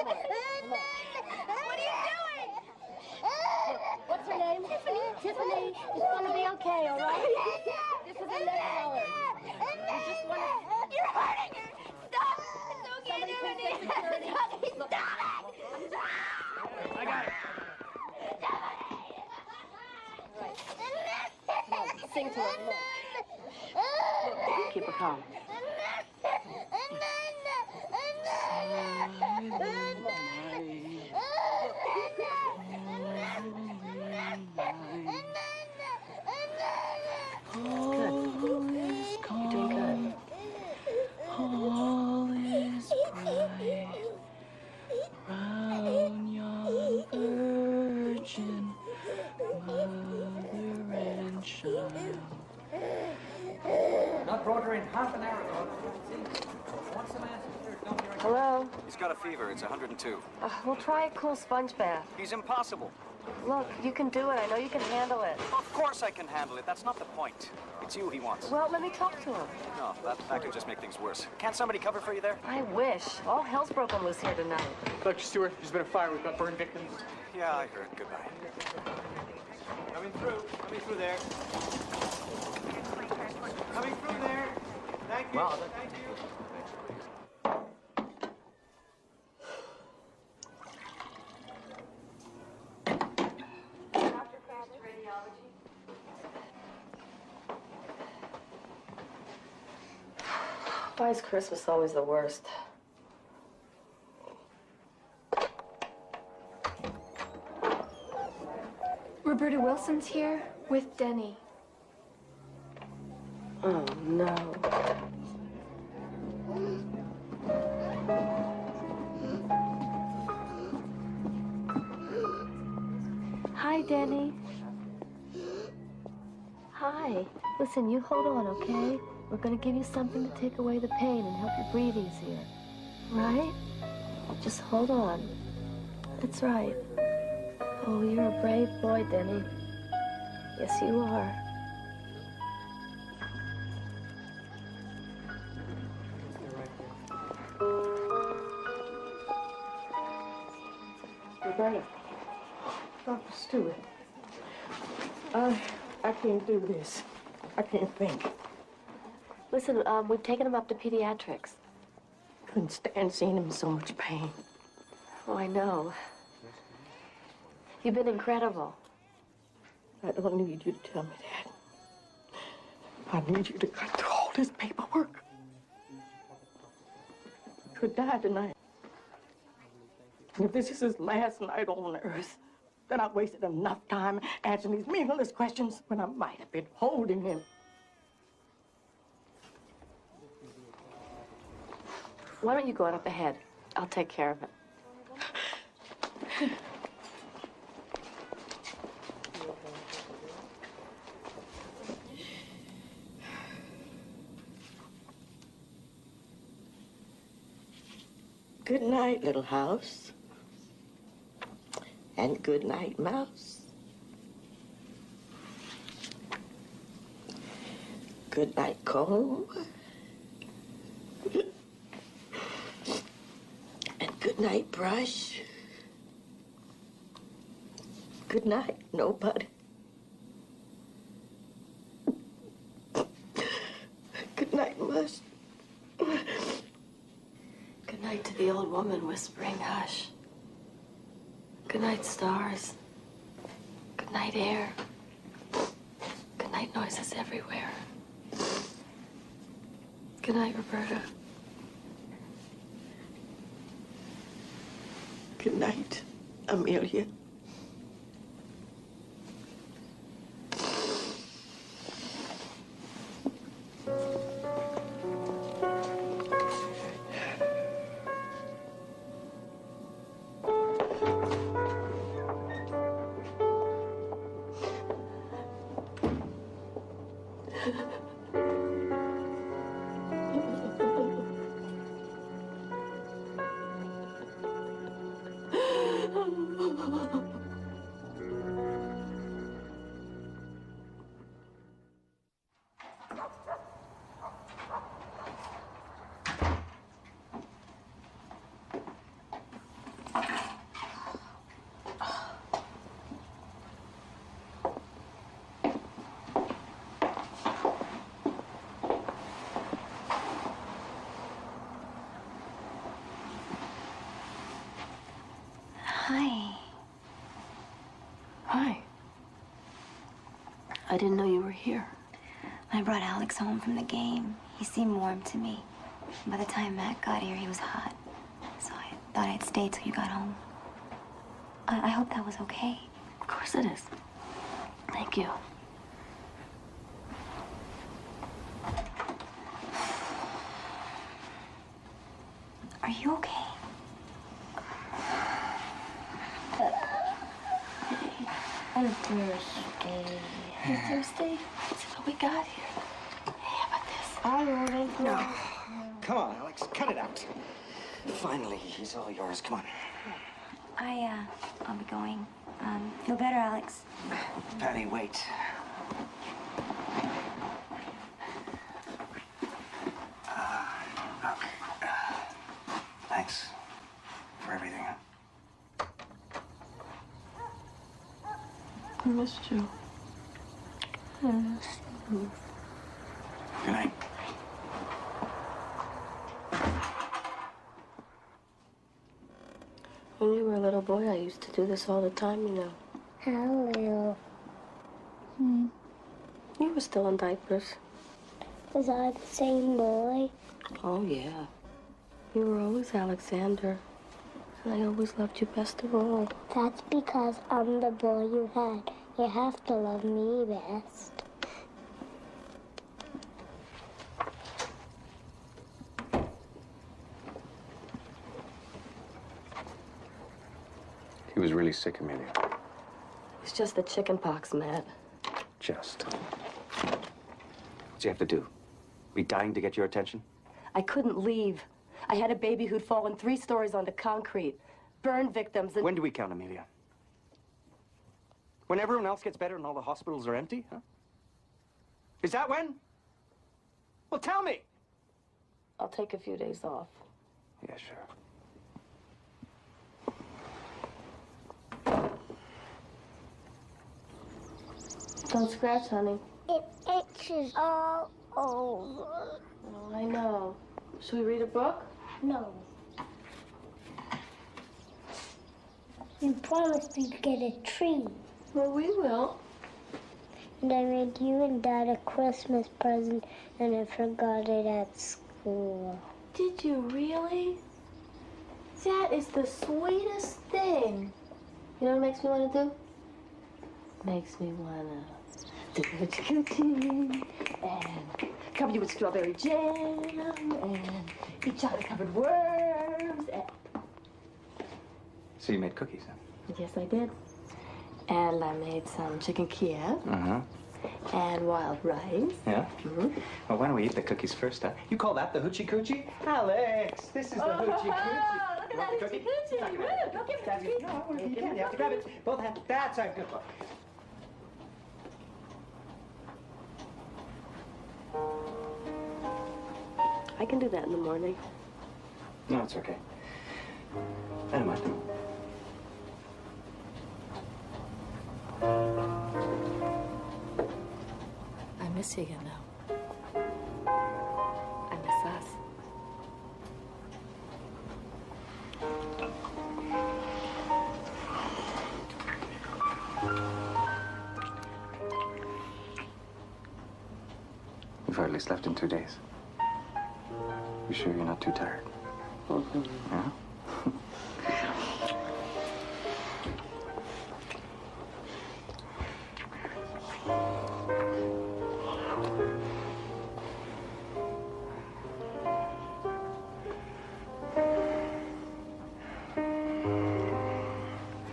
What are you doing? What's her name? Tiffany. Tiffany. It's going to be okay, all right? This is a neck hour. I just want to... You're hurting her. Stop. It's okay, Tiffany. Stop it. Stop. I got it. Come on, sing to her. Look. Keep her calm. All is bright, round young virgin, mother and child. Not brought her in half an hour ago. Want some answers? Don't be right. Hello? He's got a fever. It's 102. We'll try a cool sponge bath. He's impossible. Look, you can do it. I know you can handle it. Of course I can handle it. That's not the point. It's you he wants. Well, let me talk to him. No, that could just make things worse. Can't somebody cover for you there? I wish. All hell's broken loose here tonight. Dr. Stewart, there's been a fire. We've got burn victims. Yeah, I heard. Goodbye. Coming through. Coming through there. Coming through there. Thank you. Well, Thank you. Why is Christmas always the worst? Roberta Wilson's here with Denny. Oh, no. Hi, Denny. Hi. Listen, you hold on, okay? We're gonna give you something to take away the pain and help you breathe easier. Right? Just hold on. That's right. Oh, you're a brave boy, Denny. Yes, you are. Roberta. Dr. Stewart. I can't do this. I can't think. Listen, we've taken him up to pediatrics. Couldn't stand seeing him in so much pain. Oh, I know. You've been incredible. I don't need you to tell me that. I need you to cut through all this paperwork. He could die tonight. And if this is his last night on earth, then I've wasted enough time answering these meaningless questions when I might have been holding him. Why don't you go on up ahead? I'll take care of it. Good night, little house. And good night, mouse. Good night, comb. And good night, brush. Good night, nobody. Good night, mush. The old woman whispering, hush. Good night, stars. Good night, air. Good night, noises everywhere. Good night, Roberta. Good night, Amelia. Hi. Hi. I didn't know you were here. I brought Alex home from the game. He seemed warm to me. By the time Matt got here, he was hot. So I thought I'd stay till you got home. I hope that was okay. Of course it is. Thank you. Are you okay? I'm thirsty. You're thirsty? Let's see what we got here. Hey, how about this? I already know. Come on, Alex, cut it out. Finally, he's all yours. Come on. I'll be going. Feel better, Alex? Patty, wait. Okay. Thanks for everything. I missed you. I missed you. Good night. When you were a little boy, I used to do this all the time, you know. How little? You were still in diapers. Was I the same boy? Oh, yeah. You were always Alexander. And I always loved you best of all. That's because I'm the boy you had. You have to love me best. He was really sick, Amelia. It's just the chicken pox, Matt. Just. What's he have to do? Be dying to get your attention? I couldn't leave. I had a baby who'd fallen 3 stories onto concrete. Burn victims and... When do we count, Amelia? When everyone else gets better and all the hospitals are empty, huh? Is that when? Well, tell me! I'll take a few days off. Yeah, sure. Don't scratch, honey. It itches all over. Oh, I know. Should we read a book? No. You promised you'd get a tree. Well, we will. And I made you and Dad a Christmas present, and I forgot it at school. Did you really? That is the sweetest thing. You know what it makes me want to do? Makes me want to do cookie and cover you with strawberry jam and eat chocolate-covered worms and... So you made cookies, huh? Yes, I did. And I made some chicken Kiev. Uh-huh. And wild rice. Yeah? Mm-hmm. Well, why don't we eat the cookies first, huh? You call that the hoochie coochie? Alex, this is the hoochie coochie. Look at that hoochie coochie. Woo, don't give me that treat. No, I want to you can't. You have to grab it. Both hands. That's a good boy. I can do that in the morning. No, it's okay. I don't mind. I miss you again, though. I miss us. You've hardly slept in 2 days. You sure you're not too tired? Yeah?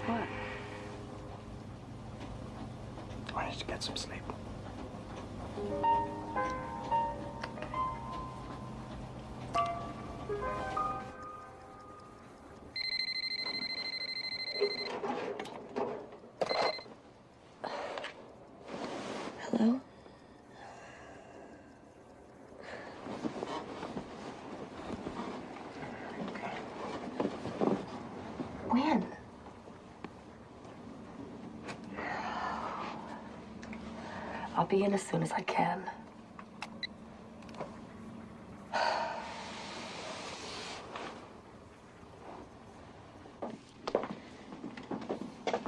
What? Why don't you get some sleep? Hello? When? I'll be in as soon as I can.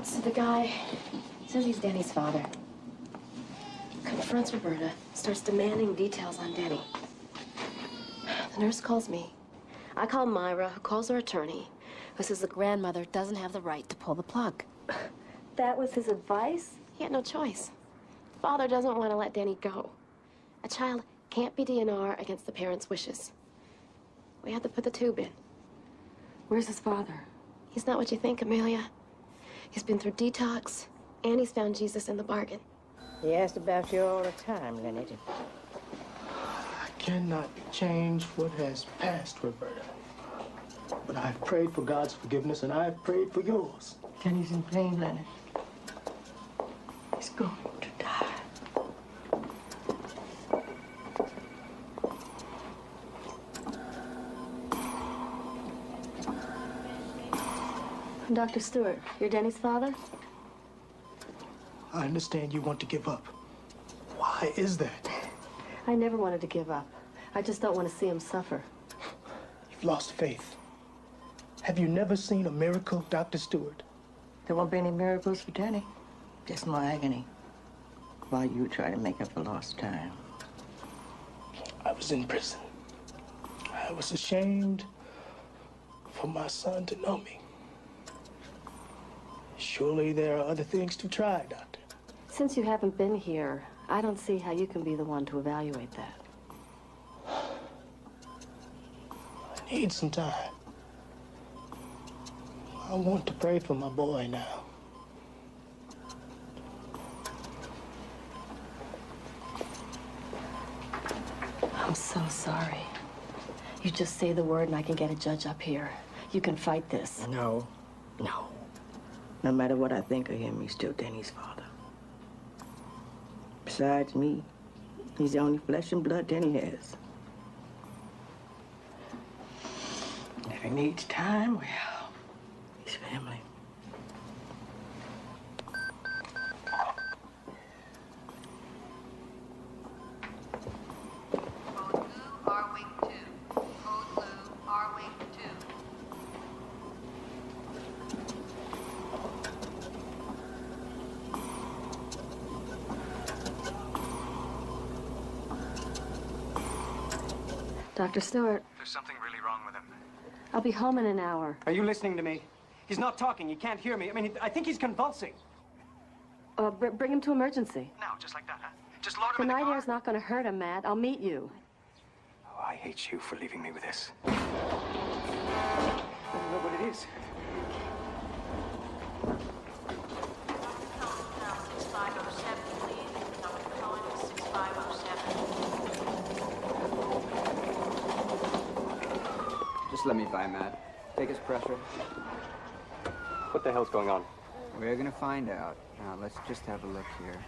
So the guy says he's Denny's father. Confronts Roberta, starts demanding details on Denny. The nurse calls me. I call Myra, who calls her attorney, who says the grandmother doesn't have the right to pull the plug. That was his advice? He had no choice. Father doesn't want to let Denny go. A child can't be DNR against the parents' wishes. We had to put the tube in. Where's his father? He's not what you think, Amelia. He's been through detox, and he's found Jesus in the bargain. He asked about you all the time, Lynette. I cannot change what has passed, Roberta. But I've prayed for God's forgiveness, and I've prayed for yours. Denny's in pain, Leonard. He's going to die. Dr. Stewart, you're Denny's father? I understand you want to give up. Why is that? I never wanted to give up. I just don't want to see him suffer. You've lost faith. Have you never seen a miracle, Dr. Stewart? There won't be any miracles for Denny. Just more agony. While you try to make up for lost time. I was in prison. I was ashamed for my son to know me. Surely there are other things to try, Doctor. Since you haven't been here, I don't see how you can be the one to evaluate that. I need some time. I want to pray for my boy now. I'm so sorry. You just say the word and I can get a judge up here. You can fight this. No. No. No matter what I think of him, he's still Denny's father. Besides me, he's the only flesh and blood Denny has. If he needs time, well, he's family. Dr. Stewart, There's something really wrong with him. I'll be home in an hour. Are you listening to me? He's not talking. He can't hear me. I mean, I think he's convulsing. Bring him to emergency. Now, just like that, huh? Just load The him in the night car. air's not going to hurt him, Matt. I'll meet you. Oh, I hate you for leaving me with this. I don't know what it is. Just let me by, Matt. Take his pressure. What the hell's going on? We're gonna find out. Now, let's just have a look here.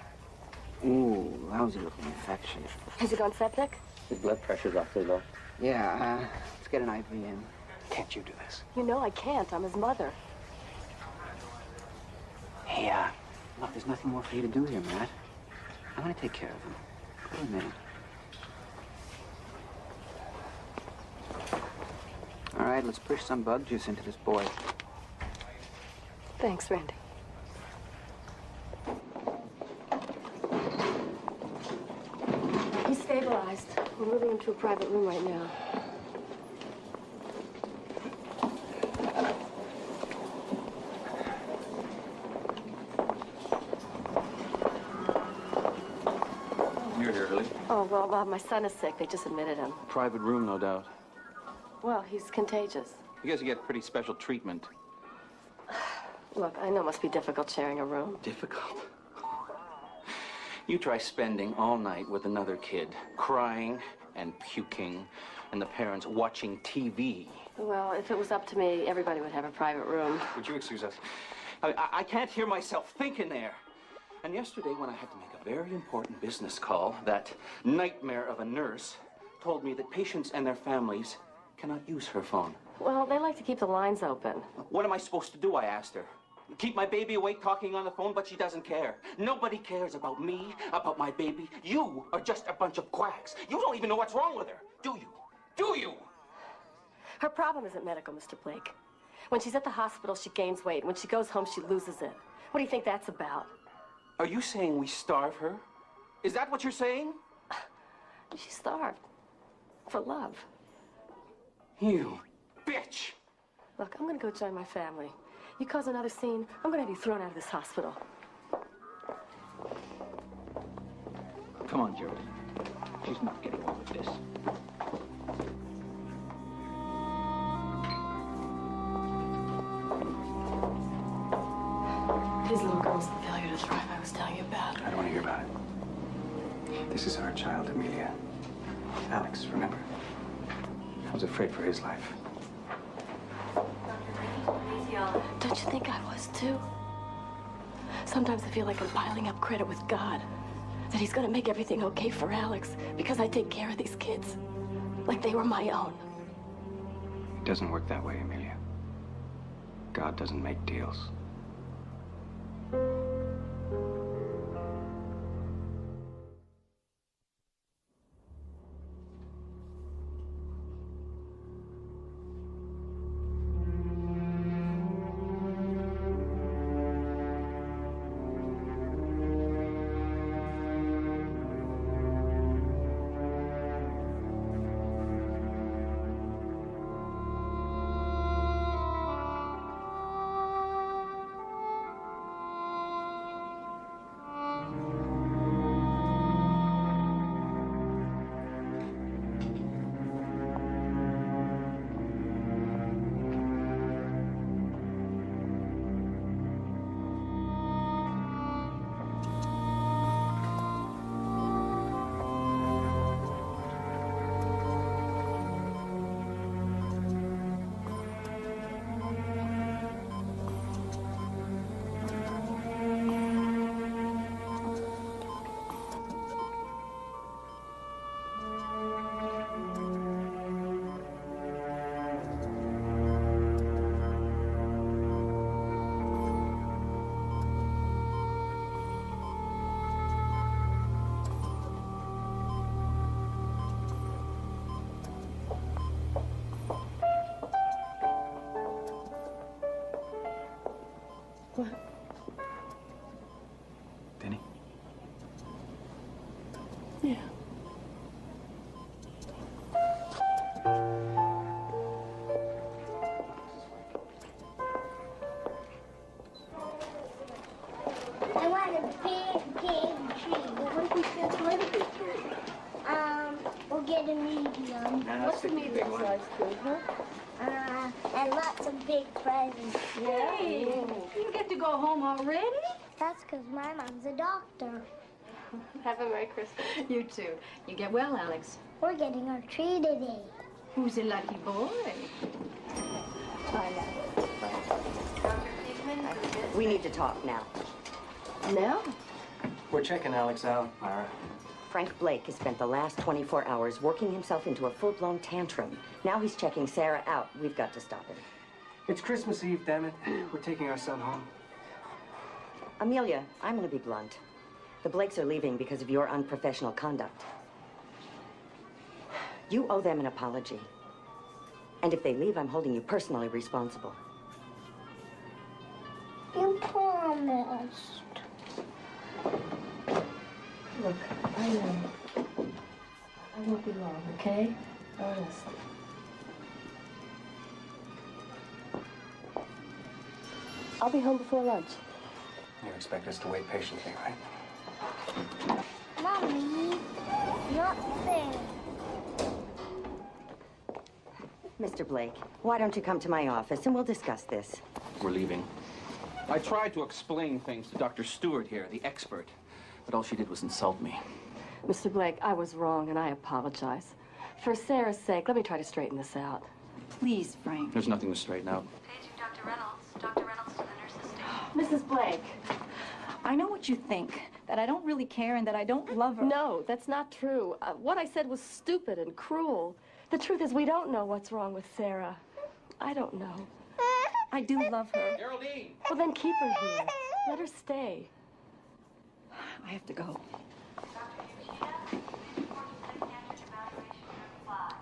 Ooh, lousy looking infection. Has he gone septic? His blood pressure's awfully low. Yeah, let's get an IV in. Can't you do this? You know I can't. I'm his mother. Hey, look, there's nothing more for you to do here, Matt. I'm gonna take care of him. For a minute. All right, let's push some bug juice into this boy. Thanks, Randy. He's stabilized. him to a private room right now. You're here, Lily. Oh, well, my son is sick. They just admitted him. Private room, no doubt. Well, he's contagious. You guys get pretty special treatment. Look, I know it must be difficult sharing a room. Difficult? You try spending all night with another kid, crying and puking, and the parents watching TV. Well, if it was up to me, everybody would have a private room. Would you excuse us? I can't hear myself think in there. And yesterday, when I had to make a very important business call, that nightmare of a nurse told me that patients and their families cannot use her phone. Well, they like to keep the lines open. What am I supposed to do, I asked her. Keep my baby awake talking on the phone, but she doesn't care. Nobody cares about me, about my baby. You are just a bunch of quacks. You don't even know what's wrong with her, do you? Do you? Her problem isn't medical, Mr. Blake. When she's at the hospital, she gains weight. When she goes home, she loses it. What do you think that's about? Are you saying we starve her? Is that what you're saying? She's starved. For love. You bitch! Look, I'm gonna go join my family. You cause another scene, I'm gonna have you thrown out of this hospital. Come on, Gerald. She's not getting on with this. His little girl's the failure to thrive I was telling you about. I don't want to hear about it. This is our child, Amelia. Alex, remember? I was afraid for his life. Don't you think I was too? Sometimes I feel like I'm piling up credit with God. That he's gonna make everything okay for Alex because I take care of these kids. Like they were my own. It doesn't work that way, Amelia. God doesn't make deals. What? Denny? Yeah. I want a big tree. What if we can't find a big tree? We'll get a medium. What's a medium size tree, huh? And lots of big presents. Hey, you get to go home already? That's because my mom's a doctor. Have a Merry Christmas. You too. You get well, Alex. We're getting our tree today. Who's a lucky boy? We need to talk now. Now? We're checking Alex out, Myra. Frank Blake has spent the last 24 hours working himself into a full-blown tantrum. Now he's checking Sarah out. We've got to stop him. It's Christmas Eve, damn it. We're taking our son home. Amelia, I'm going to be blunt. The Blakes are leaving because of your unprofessional conduct. You owe them an apology. And if they leave, I'm holding you personally responsible. You promised. Look, I know. I won't be long, okay? Honest. I'll be home before lunch. You expect us to wait patiently, right? Mommy, not fair. Mr. Blake, why don't you come to my office and we'll discuss this? We're leaving. I tried to explain things to Dr. Stewart here, the expert, but all she did was insult me. Mr. Blake, I was wrong, and I apologize. For Sarah's sake, let me try to straighten this out. Please, Frank. There's nothing to straighten out. Paging Dr. Reynolds. Dr. Reynolds to the nurse's station. Mrs. Blake. I know what you think, that I don't really care and that I don't love her. No, that's not true. What I said was stupid and cruel. The truth is we don't know what's wrong with Sarah. I don't know. I do love her. Geraldine! Well, then keep her here. Let her stay. I have to go.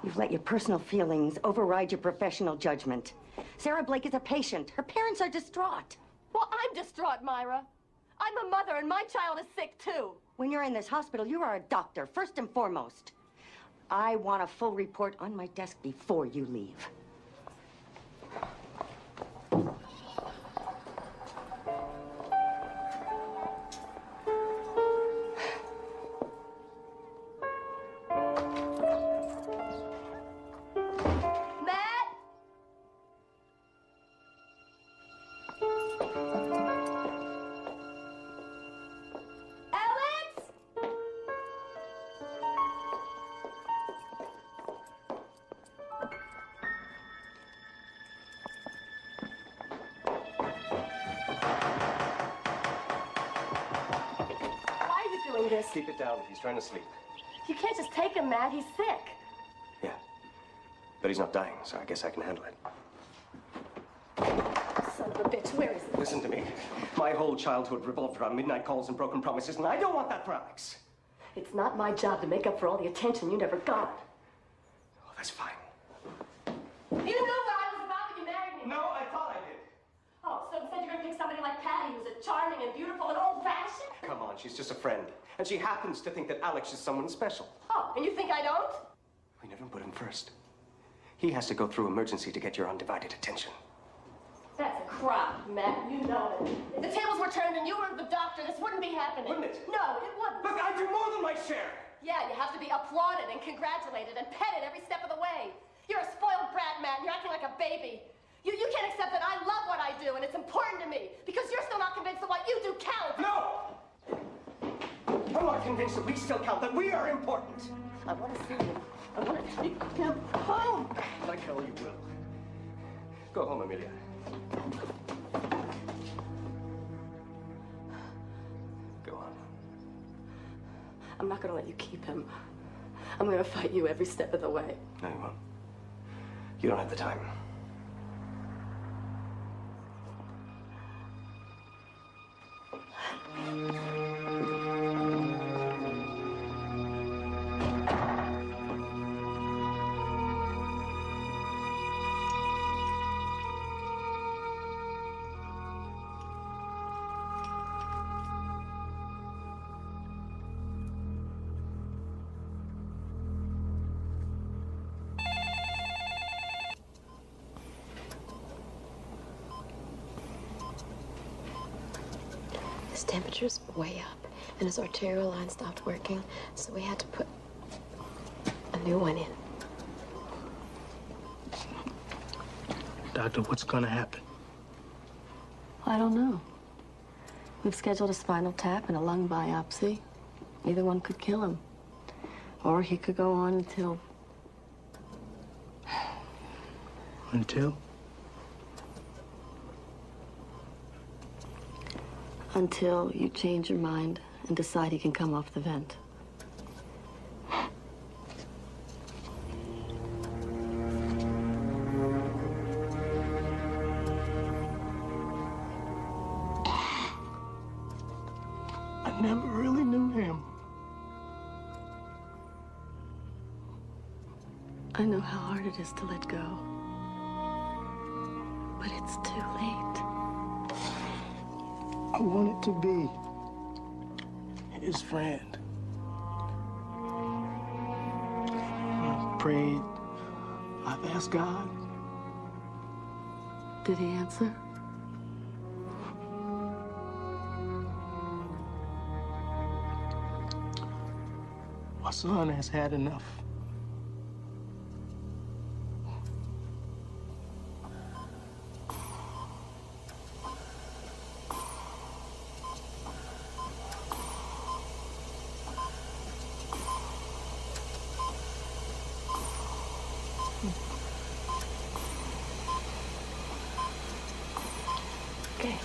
You've let your personal feelings override your professional judgment. Sarah Blake is a patient. Her parents are distraught. Well, I'm distraught, Myra. I'm a mother, and my child is sick, too. When you're in this hospital, you are a doctor, first and foremost. I want a full report on my desk before you leave. This. Keep it down. He's trying to sleep. You can't just take him, Matt. He's sick. Yeah. But he's not dying, so I guess I can handle it. Son of a bitch, where is he? Listen to me. My whole childhood revolved around midnight calls and broken promises, and I don't want that for Alex. It's not my job to make up for all the attention you never got. Oh, that's fine. You knew what I was about when you married me. No, I thought I did. Oh, so instead you're going to pick somebody like Patty, who's a charming and beautiful and old-fashioned? Come on, she's just a friend. And she happens to think that Alex is someone special. Oh, and you think I don't? We never put him first. He has to go through emergency to get your undivided attention. That's a crop, Matt. You know it. If the tables were turned and you were the doctor, this wouldn't be happening. Wouldn't it? No, it wouldn't. Look, I do more than my share. Yeah, you have to be applauded and congratulated and petted every step of the way. You're a spoiled brat, Matt, and you're acting like a baby. You can't accept that I love what I do and it's important to me because you're still not convinced that what you do counts. No! I'm not convinced that we still count, that we are important. I want to see you. I want to take him home. Like hell you will. Go home, Amelia. Go on. I'm not going to let you keep him. I'm going to fight you every step of the way. No, you won't. You don't have the time. His temperature's way up, and his arterial line stopped working, so we had to put a new one in. Doctor, what's gonna happen? I don't know. We've scheduled a spinal tap and a lung biopsy. Either one could kill him. Or he could go on until... Until? Until you change your mind and decide he can come off the vent. I never really knew him. I know how hard it is to let go. But it's too late. I wanted to be his friend. prayed. I've asked God. Did he answer? My son has had enough. Okay.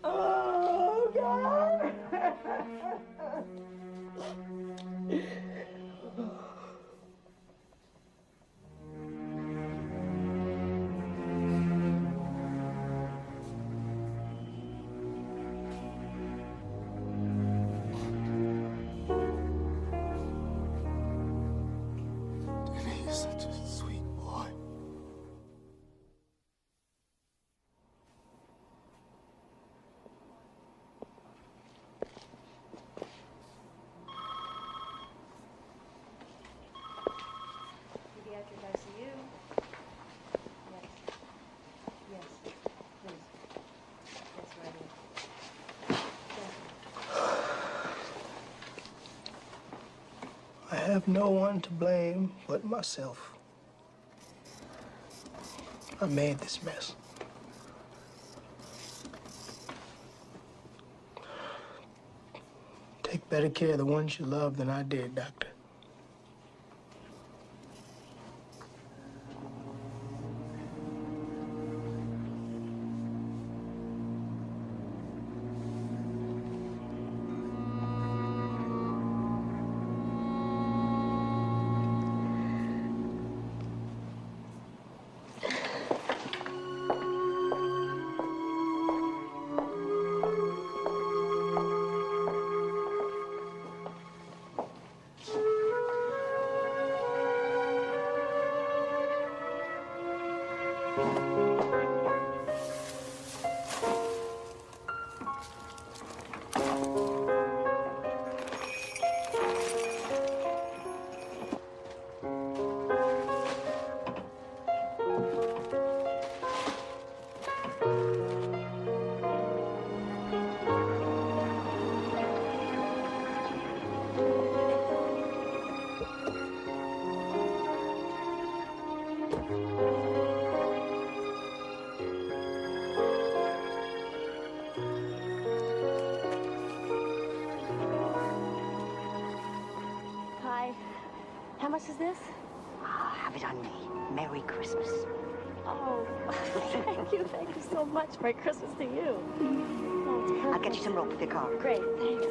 Oh, God. He's such a sweet boy. Pediatric ICU. Yes. Yes. Please. Yes, right here. I have no one to blame but myself. I made this mess. Take better care of the ones you love than I did, Doctor. Hi. How much is this? Have it on me. Merry Christmas. Oh, thank you so much. Merry Christmas to you. Oh, it's I'll get you some rope for your car. great, thanks.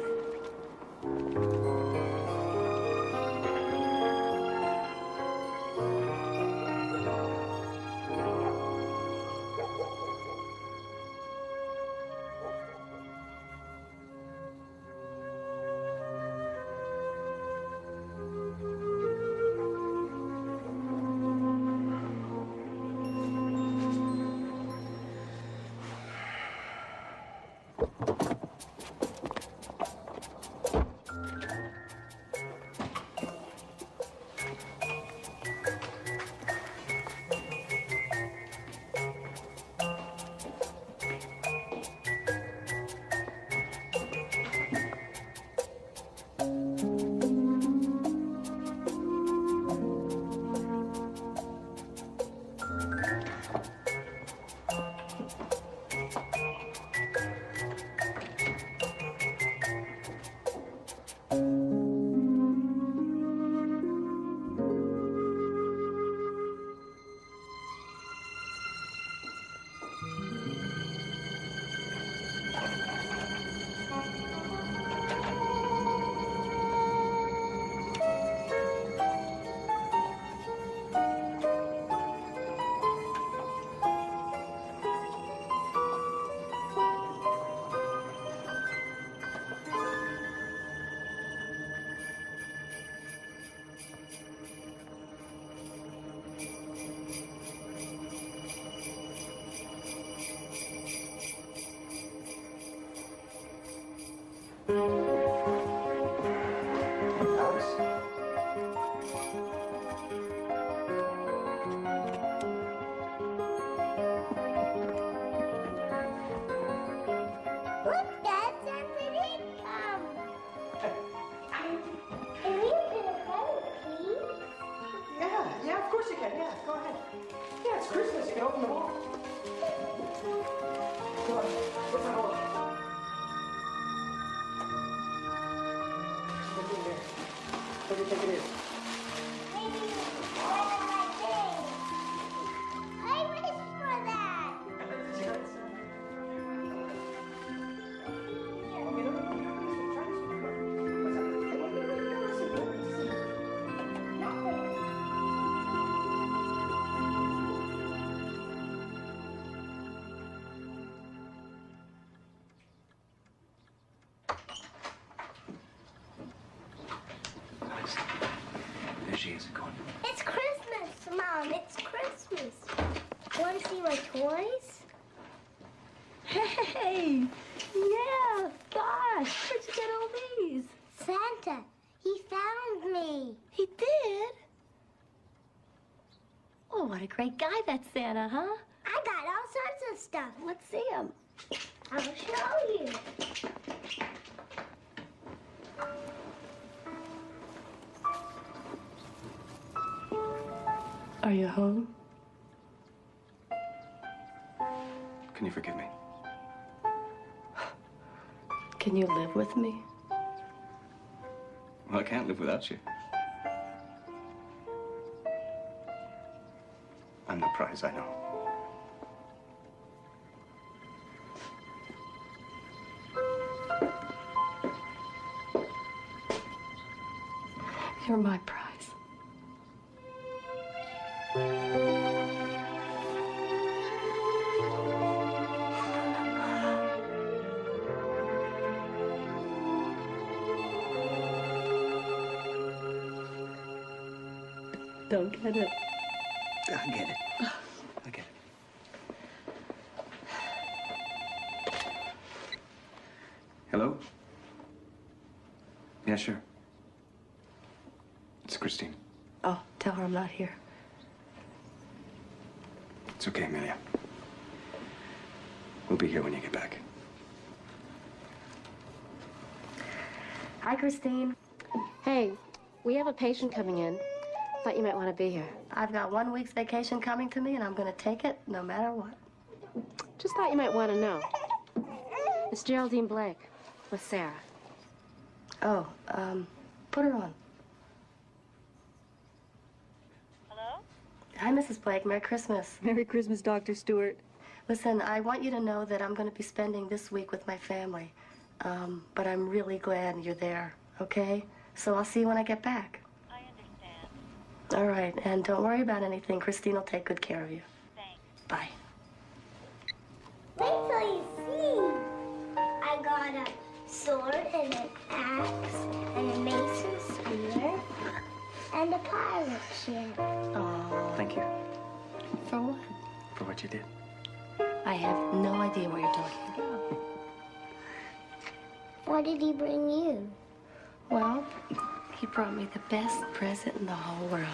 ahead, yeah, go ahead. Yeah, it's Christmas. You can open the ball. Go on. What's that all about? What's in there? What do you think it is? I wish for that. There she is, going. It's Christmas, Mom. It's Christmas. Want to see my toys? Hey! Yeah, gosh, where'd you get all these? Santa. He found me. He did? Oh, what a great guy that Santa, huh? I got all sorts of stuff. Let's see him. I'll show you. Are you home? Can you forgive me? Can you live with me? Well, I can't live without you. I'm the prize, I know. You're my prize. Don't get it. I get it. I get it. Hello? Yeah, sure. It's Christine. Oh, tell her I'm not here. It's okay, Amelia. We'll be here when you get back. Hi, Christine. Hey, we have a patient coming in. Thought you might want to be here. I've got 1 week's vacation coming to me, and I'm going to take it no matter what. Just thought you might want to know. It's Geraldine Blake with Sarah. Oh, put her on. Hello? Hi, Mrs. Blake. Merry Christmas. Merry Christmas, Dr. Stewart. Listen, I want you to know that I'm going to be spending this week with my family. But I'm really glad you're there, okay? So I'll see you when I get back. I understand. All right, and don't worry about anything. Christine will take good care of you. Thanks. Bye. Wait till you see. I got a sword and an axe and a mason spear and a pirate ship. Oh, Thank you for what? for what you did. I have no idea what you're talking about. What did he bring you? Well, he brought me the best present in the whole world.